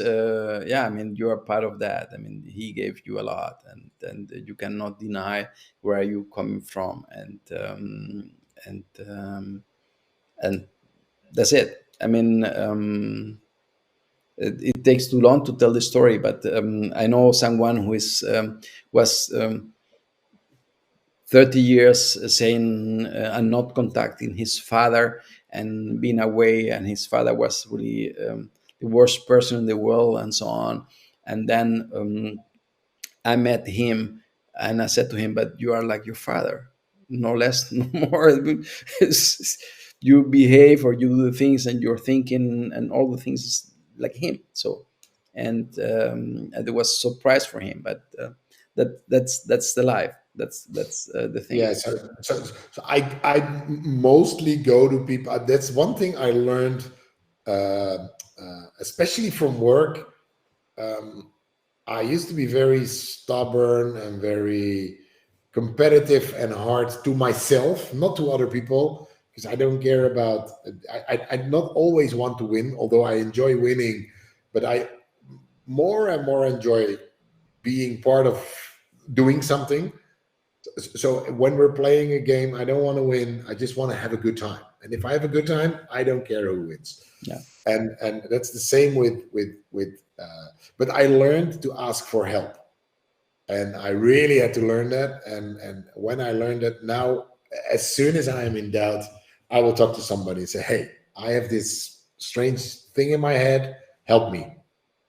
yeah. I mean, you are part of that. I mean, he gave you a lot, and you cannot deny where you coming from, and and that's it. I mean, it takes too long to tell the story, but I know someone who is was 30 years saying and not contacting his father and being away, and his father was really the worst person in the world and so on. And then I met him and I said to him, but you are like your father, no less, no more. You behave or you do the things and you're thinking and all the things is like him. So, and it was a surprise for him, but that's the life. That's the thing. Yeah, so I mostly go to people. That's one thing I learned, especially from work. Um, I used to be very stubborn and very competitive and hard to myself, not to other people, because I don't care about. I not always want to win, although I enjoy winning, but I more and more enjoy being part of doing something. So when we're playing a game, I don't want to win. I just want to have a good time. And if I have a good time, I don't care who wins. Yeah. And that's the same with. But I learned to ask for help, and I really had to learn that. And when I learned that, now as soon as I am in doubt, I will talk to somebody and say, "Hey, I have this strange thing in my head. Help me."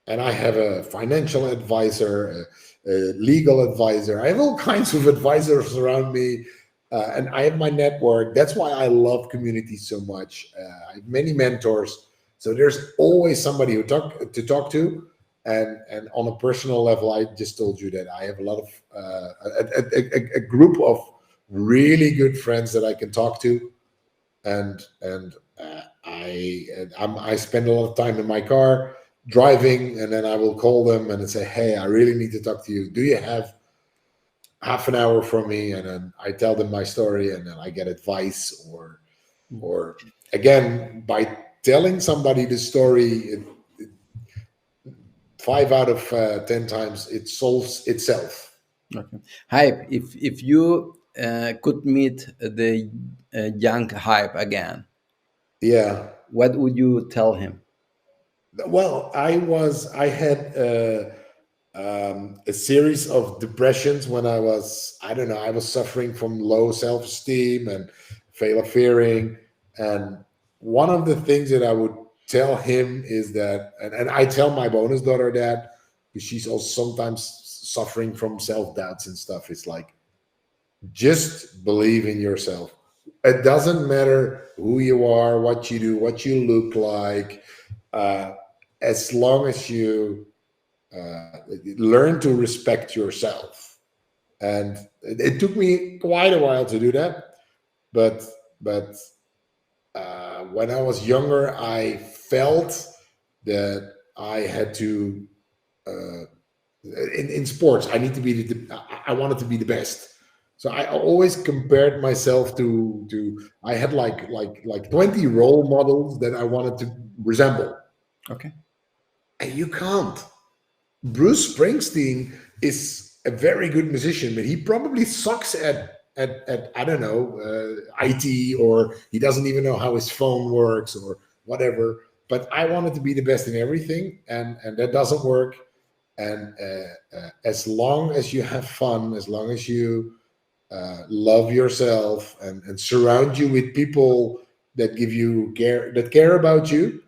And I have a financial advisor, a legal advisor. I have all kinds of advisors around me, and I have my network. That's why I love community so much. I have many mentors, so there's always somebody who talk to. And on a personal level, I just told you that I have a lot of a group of really good friends that I can talk to, and I spend a lot of time in my car driving, and then I will call them and say, "Hey, I really need to talk to you. Do you have half an hour for me?" And then I tell them my story, and then I get advice, or again, by telling somebody the story, 5 out of 10 times it solves itself. Okay. Hype, if you could meet the young Hype again, Yeah. what would you tell him? Well, I had a series of depressions when I was, I don't know, I was suffering from low self-esteem and failure fearing. And one of the things that I would tell him is that, and I tell my bonus daughter that, because she's also sometimes suffering from self-doubts and stuff. It's like, just believe in yourself. It doesn't matter who you are, what you do, what you look like, uh, as long as you learn to respect yourself. And it took me quite a while to do that, but when I was younger, I felt that I had to. In sports, I need to be I wanted to be the best. So I always compared myself to. I had like 20 role models that I wanted to resemble, Okay. and you can't. Bruce Springsteen is a very good musician, but he probably sucks at I don't know, IT, or he doesn't even know how his phone works or whatever. But I wanted to be the best in everything, and that doesn't work. And as long as you have fun, as long as you love yourself, and surround you with people that give you care, that care about you,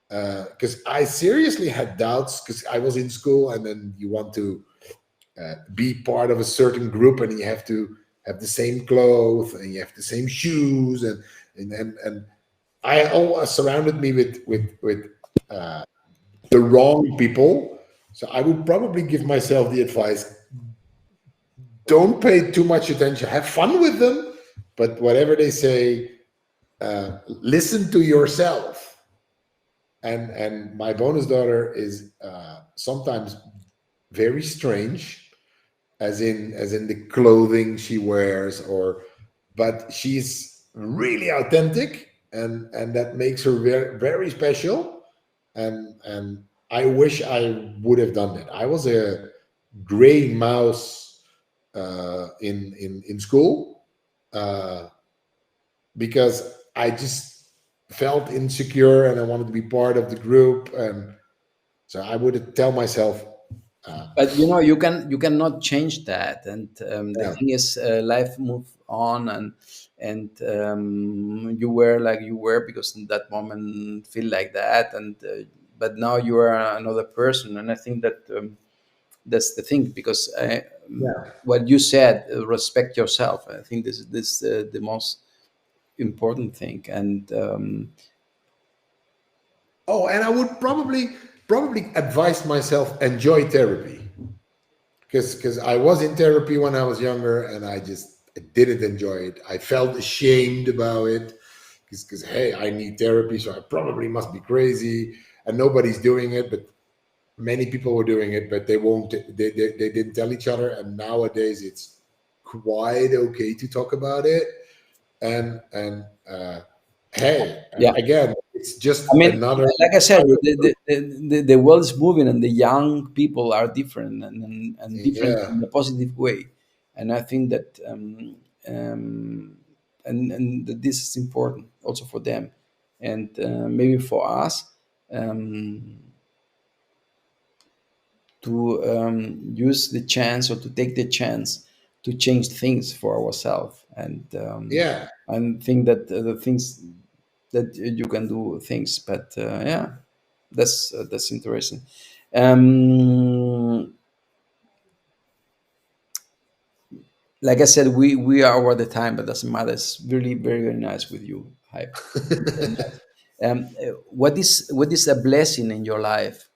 because I seriously had doubts, because I was in school, and then you want to be part of a certain group, and you have to have the same clothes and you have the same shoes, and I always surrounded me with uh, the wrong people. So I would probably give myself the advice: don't pay too much attention. Have fun with them, but whatever they say, listen to yourself. And my bonus daughter is sometimes very strange, as in the clothing she wears, or but she's really authentic, and that makes her very very special. And I wish I would have done that. I was a gray mouse in school, uh, because I just felt insecure and I wanted to be part of the group, and so I would tell myself, But you cannot change that, and the yeah, thing is, life move on, and you were like you were because in that moment feel like that, and but now you are another person, and I think that that's the thing, because yeah. what you said, respect yourself. I think this the most important thing, and Oh, and I would probably advise myself enjoy therapy, because I was in therapy when I was younger and I just didn't enjoy it. I felt ashamed about it because hey, I need therapy, so I probably must be crazy, and nobody's doing it, but many people were doing it, but they won't. They didn't tell each other, and nowadays it's quite okay to talk about it. And hey, yeah. again, it's I just mean, another. like I said, the world is moving, and the young people are different, and different Yeah, in a positive way. And I think that and that this is important also for them, and maybe for us, um, to use the chance, or to take the chance to change things for ourselves, yeah. and think that the things that you can do things. But yeah, that's interesting. um like I said, we are over the time, but doesn't matter. It's really very very nice with you, Hype. Very nice. What is a blessing in your life?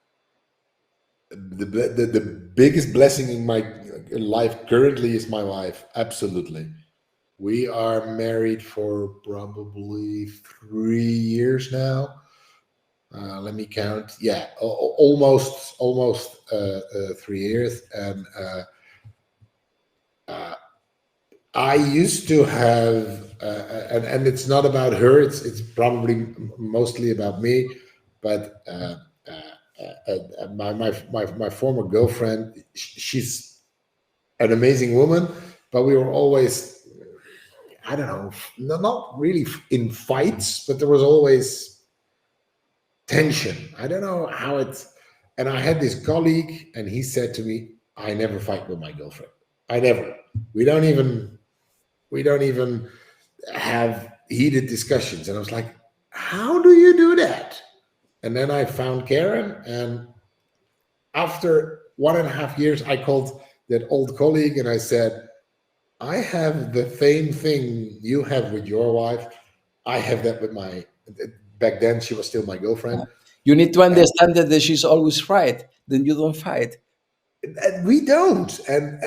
The biggest blessing in my life currently is my wife. Absolutely. We are married for probably 3 years now. Let me count. Yeah, almost 3 years. And I used to have, and it's not about her. It's probably mostly about me. But my former girlfriend, she's an amazing woman, but we were always, I don't know, not really in fights, but there was always tension. I don't know how it's. And I had this colleague, and he said to me, "I never fight with my girlfriend. I never. We don't even. We don't even have heated discussions." And I was like, "How do you do that?" And then I found Karen, and after 1.5 years, I called that old colleague and I said, I have the same thing you have with your wife. I have that with my. Back then, she was still my girlfriend, You need to and, understand that she's always right, then you don't fight. and we don't. And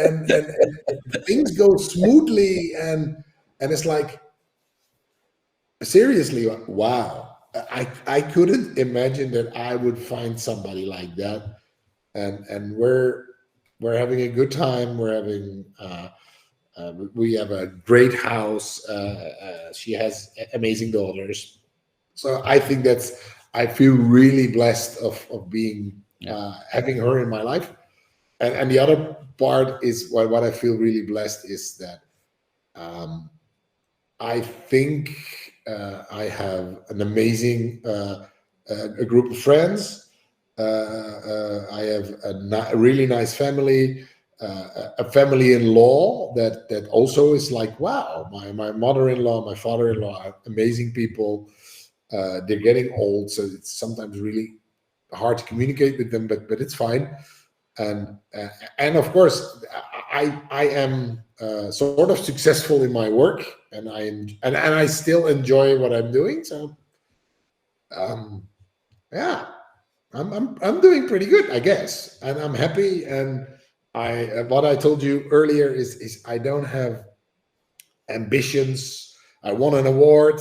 things go smoothly, and it's like, seriously, wow. I couldn't imagine that I would find somebody like that, and we're having a good time. We're having. We have a great house. She has amazing daughters. So I think I feel really blessed of being Yeah. having her in my life. And the other part is what I feel really blessed is that um, I think I have an amazing a group of friends. I have a really nice family, a family-in-law that also is like, wow, my mother-in-law, my father-in-law are amazing people. They're getting old, so it's sometimes really hard to communicate with them, but it's fine. and and of course I am sort of successful in my work, and and I still enjoy what I'm doing. So um, yeah, I'm doing pretty good, I guess, and I'm happy. And I what I told you earlier is I don't have ambitions. I won an award.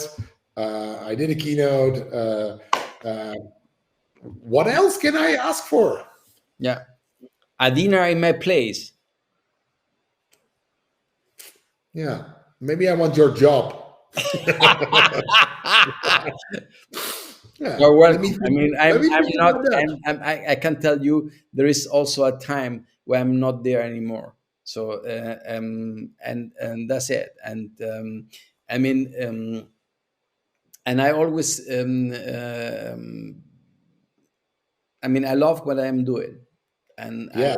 I did a keynote. Uh, what else can I ask for? Yeah, a dinner in my place. Yeah, maybe I want your job. Yeah, You're let me welcome. I think, mean, let me I'm think not. about that. I can tell you there is also a time where I'm not there anymore. So and that's it. And I mean, and I always I mean, I love what I'm doing, and Yeah,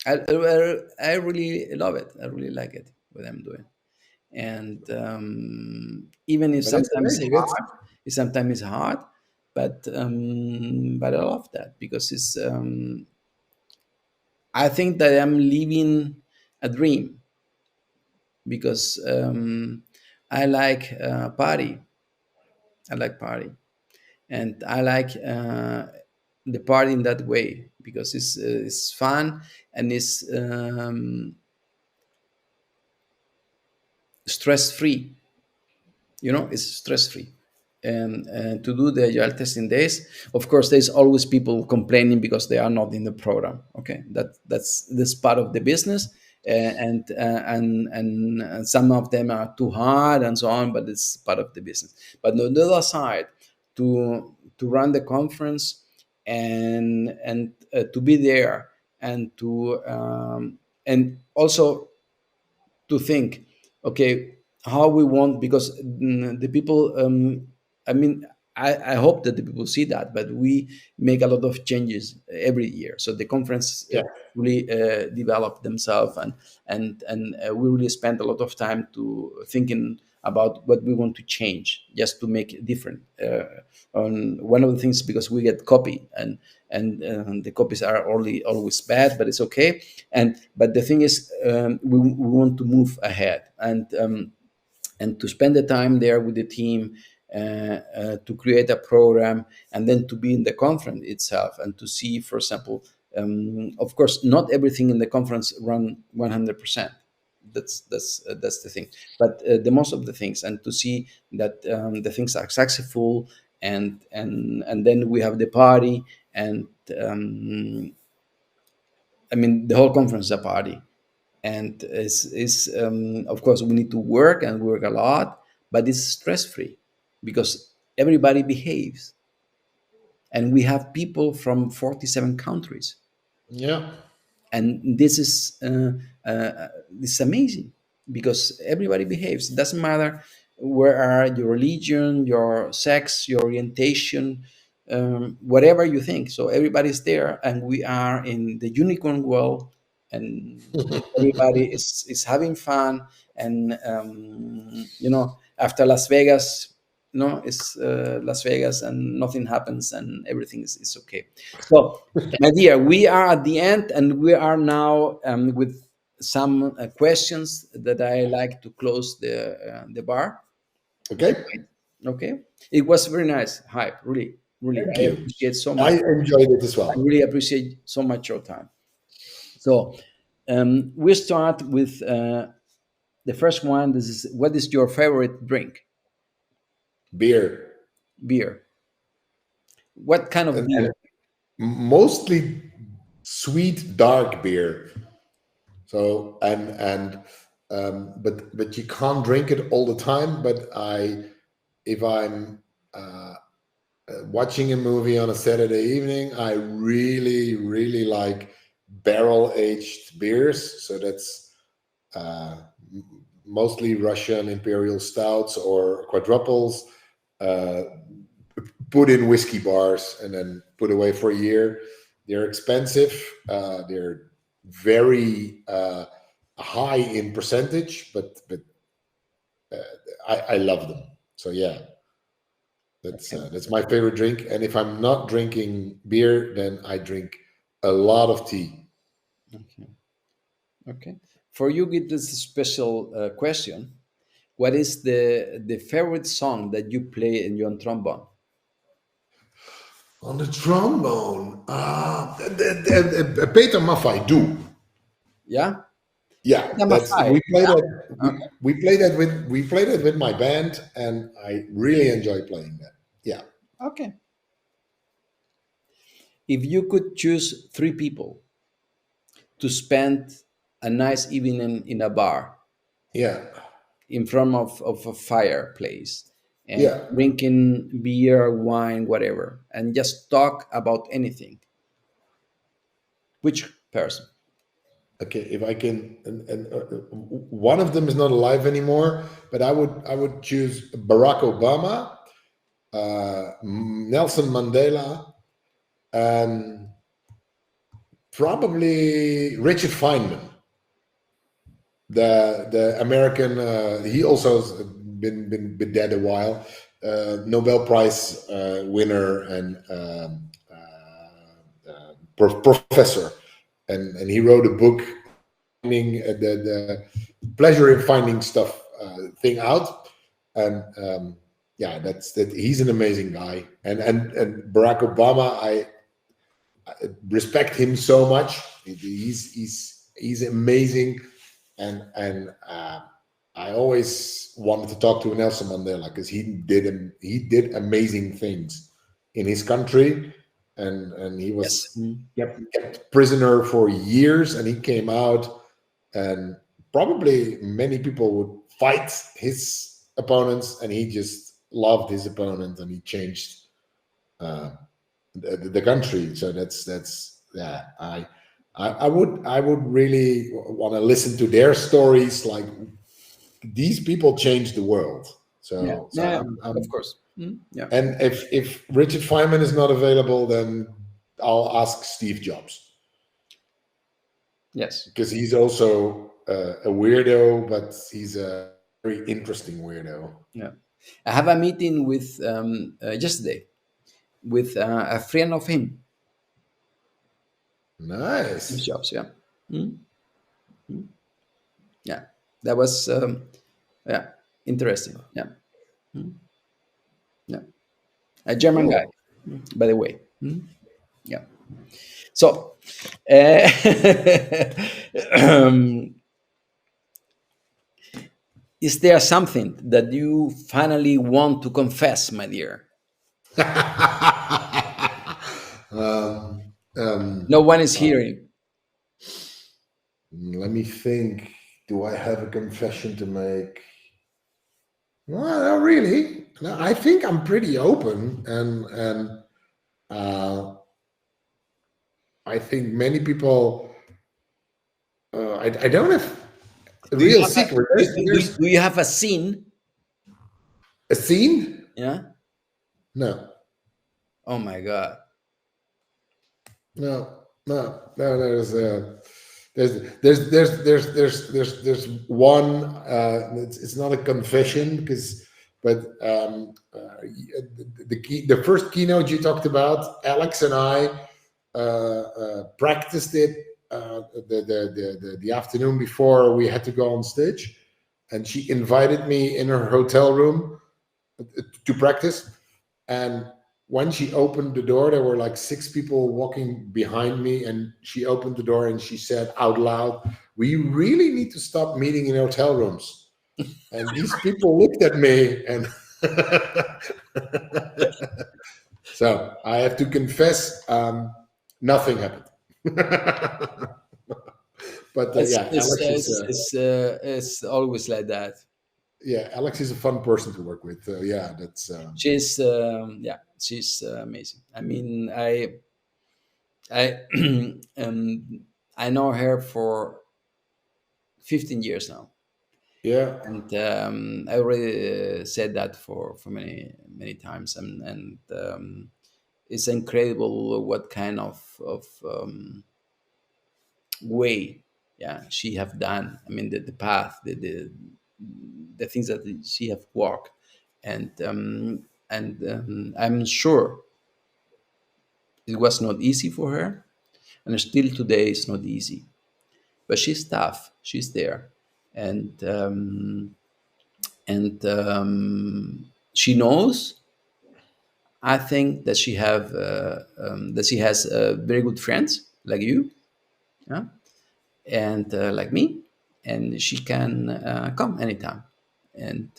I really love it. I really like it what I'm doing, and even if but that's sometimes amazing. That's it's hard, but I love that because it's I think that I'm living a dream because I like party. I like party, and I like the party in that way because it's fun and it's stress free. You know, it's stress free. And to do the agile testing days, of course, there's always people complaining because they are not in the program. Okay, that's part of the business, and some of them are too hard and so on, but it's part of the business. But on the other side, to run the conference and to be there and to and also to think, okay, how we want, because the people, I mean, I hope that the people see that, but we make a lot of changes every year. So the conference yeah, really develop themselves, and we really spend a lot of time to thinking about what we want to change just to make it different. On one of the things, because we get copy, and the copies are always bad, but it's okay. And but the thing is, we want to move ahead, and to spend the time there with the team, to create a program, and then to be in the conference itself and to see, for example, of course, not everything in the conference run 100%. That's the thing, but the most of the things, and to see that the things are successful, and then we have the party, and I mean, the whole conference is a party, and is of course we need to work and work a lot, but it's stress free because everybody behaves, and we have people from 47 countries, yeah. and this is amazing because everybody behaves. It doesn't matter where are your religion, your sex, your orientation, whatever you think. So everybody's there, and we are in the unicorn world, and everybody is having fun. And after Las Vegas, it's Las Vegas, and nothing happens, and everything is okay. So, my dear, we are at the end, and we are now with some questions that I like to close the bar. Okay, Okay, it was very nice. Hi, really, really, thank I you. appreciate so I much. enjoyed it as I well. really appreciate so much your time. So, we start with the first one. This is, what is your favorite drink? Beer, Beer. What kind of and beer? mostly sweet dark beer. So but you can't drink it all the time. But if I'm watching a movie on a Saturday evening, I really like barrel aged beers. So that's uh, mostly Russian imperial stouts or quadruples, uh, put in whiskey bars and then put away for a year. They're expensive. They're very high in percentage, but I love them. So yeah, Okay. That's my favorite drink. And if I'm not drinking beer, then I drink a lot of tea. Okay. Okay. For you, get this special question. What is the favorite song that you play in your trombone? On the trombone, Peter Maffay do. Yeah. Yeah, Number that's five. Yeah. Okay. we played it with my band, and I really enjoy playing that. Yeah, Okay. If you could choose three people to spend a nice evening in a bar yeah, in front of a fireplace and yeah. drinking beer, wine, whatever, and just talk about anything, which person? Okay, if I can, one of them is not alive anymore, but I would choose Barack Obama, Nelson Mandela, and probably Richard Feynman, the American. He also has been dead a while. Nobel Prize winner and professor, and he wrote a book, finding the pleasure in finding stuff thing out, and yeah, that's that. He's an amazing guy, and Barack Obama, I respect him so much. He's amazing, and I always wanted to talk to Nelson Mandela because he did amazing things in his country, and he Yes. was kept prisoner for years, and he came out, and probably many people would fight his opponents, and he just loved his opponent, and he changed uh, the country. So that's yeah. I would really want to listen to their stories. Like, these people changed the world. Yeah. So Yeah. Of I'm course. Yeah. and if Richard Feynman is not available, then I'll ask Steve Jobs, Yes. because he's also a weirdo, but he's a very interesting weirdo. Yeah. I have a meeting with yesterday with a friend of him, Steve Nice. Jobs. Yeah. Mm. Yeah. That was yeah, interesting. Yeah. Yeah. A German guy, Cool. by the way. Yeah. So, uh, um, is there something that you finally want to confess, my dear? Um, No one is hearing. let me think. Do I have a confession to make? Well, not really. No, I think I'm pretty open, and uh, I think many people. I don't have a Do you real have a secret. There's do you have a scene? a scene. Yeah. No, Oh my God. no. There's one. It's not a confession, because, but the first keynote you talked about, Alex and I practiced it the afternoon before we had to go on stage, and she invited me in her hotel room to practice. And when she opened the door, there were like six people walking behind me, and she opened the door and she said out loud, "We really need to stop meeting in hotel rooms." And these people looked at me, and so I have to confess, nothing happened. But yeah, It's always like that. Alex is a fun person to work with. Yeah, that's She's amazing. I mean, I I know her for 15 years now, yeah. and I already said that for many times, and it's incredible what kind of way, yeah, she have done. I mean, the path, the things that she have walked, and and I'm sure it was not easy for her, and still today it's not easy. But she's tough. She's there, and she knows. I think that she has very good friends like you, yeah? And like me, and she can come anytime, and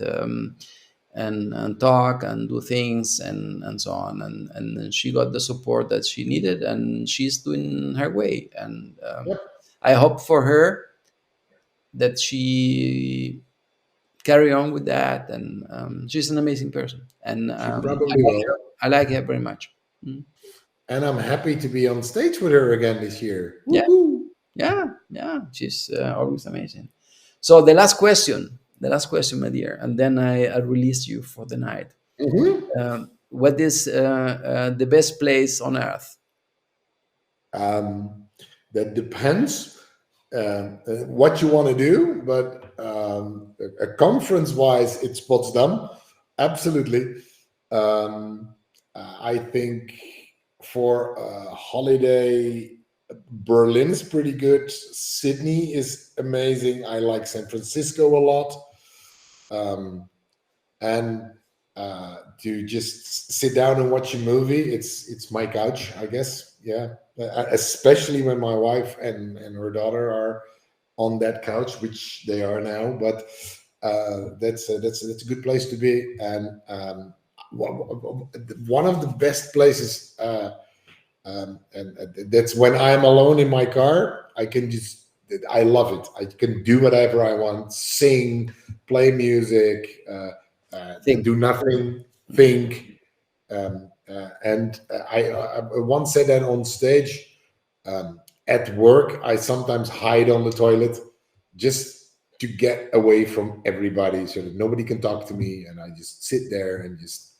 and talk and do things and so on, and she got the support that she needed, and she's doing her way, and Yep. I hope for her that she carry on with that, and she's an amazing person, and She probably will. I like her very much. Mm. And I'm happy to be on stage with her again this year. Yeah, Woohoo! yeah, yeah. She's always amazing. So the last question, my dear, and then I release you for the night. Mhm. What is the best place on earth? Um, that depends what you want to do, but a conference wise, it's Potsdam. Absolutely. Um, I think for a holiday, Berlin's pretty good. Sydney is amazing. I like San Francisco a lot. And to just sit down and watch a movie, it's my couch, I guess. Yeah, especially when my wife and her daughter are on that couch, which they are now. But that's a good place to be. And one of the best places, and that's when I'm alone in my car. I can just, I love it. I can do whatever I want, sing, play music, Think. do nothing, think. And I once said that on stage. At work, I sometimes hide on the toilet just to get away from everybody so that nobody can talk to me. And I just sit there and just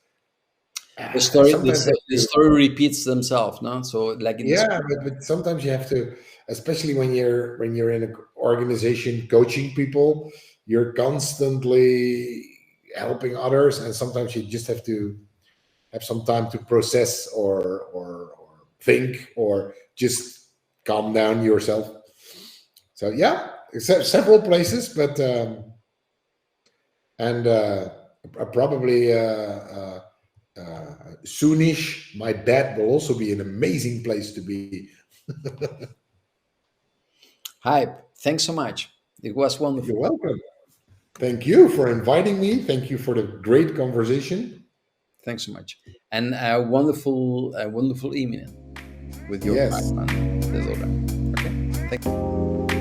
The story, sometimes I the do. story repeats themselves, no? So like in the Yeah, but sometimes you have to, especially when you're in an organization coaching people, you're constantly helping others, and sometimes you just have to have some time to process or think or just calm down yourself. So yeah, several places, but and probably soonish, my dad will also be an amazing place to be. hype. Thanks so much. It was You're wonderful. welcome. Thank you for inviting me. Thank you for the great conversation. Thanks so much, and a wonderful evening with your wife Yes. and the daughter. Okay. Thank you.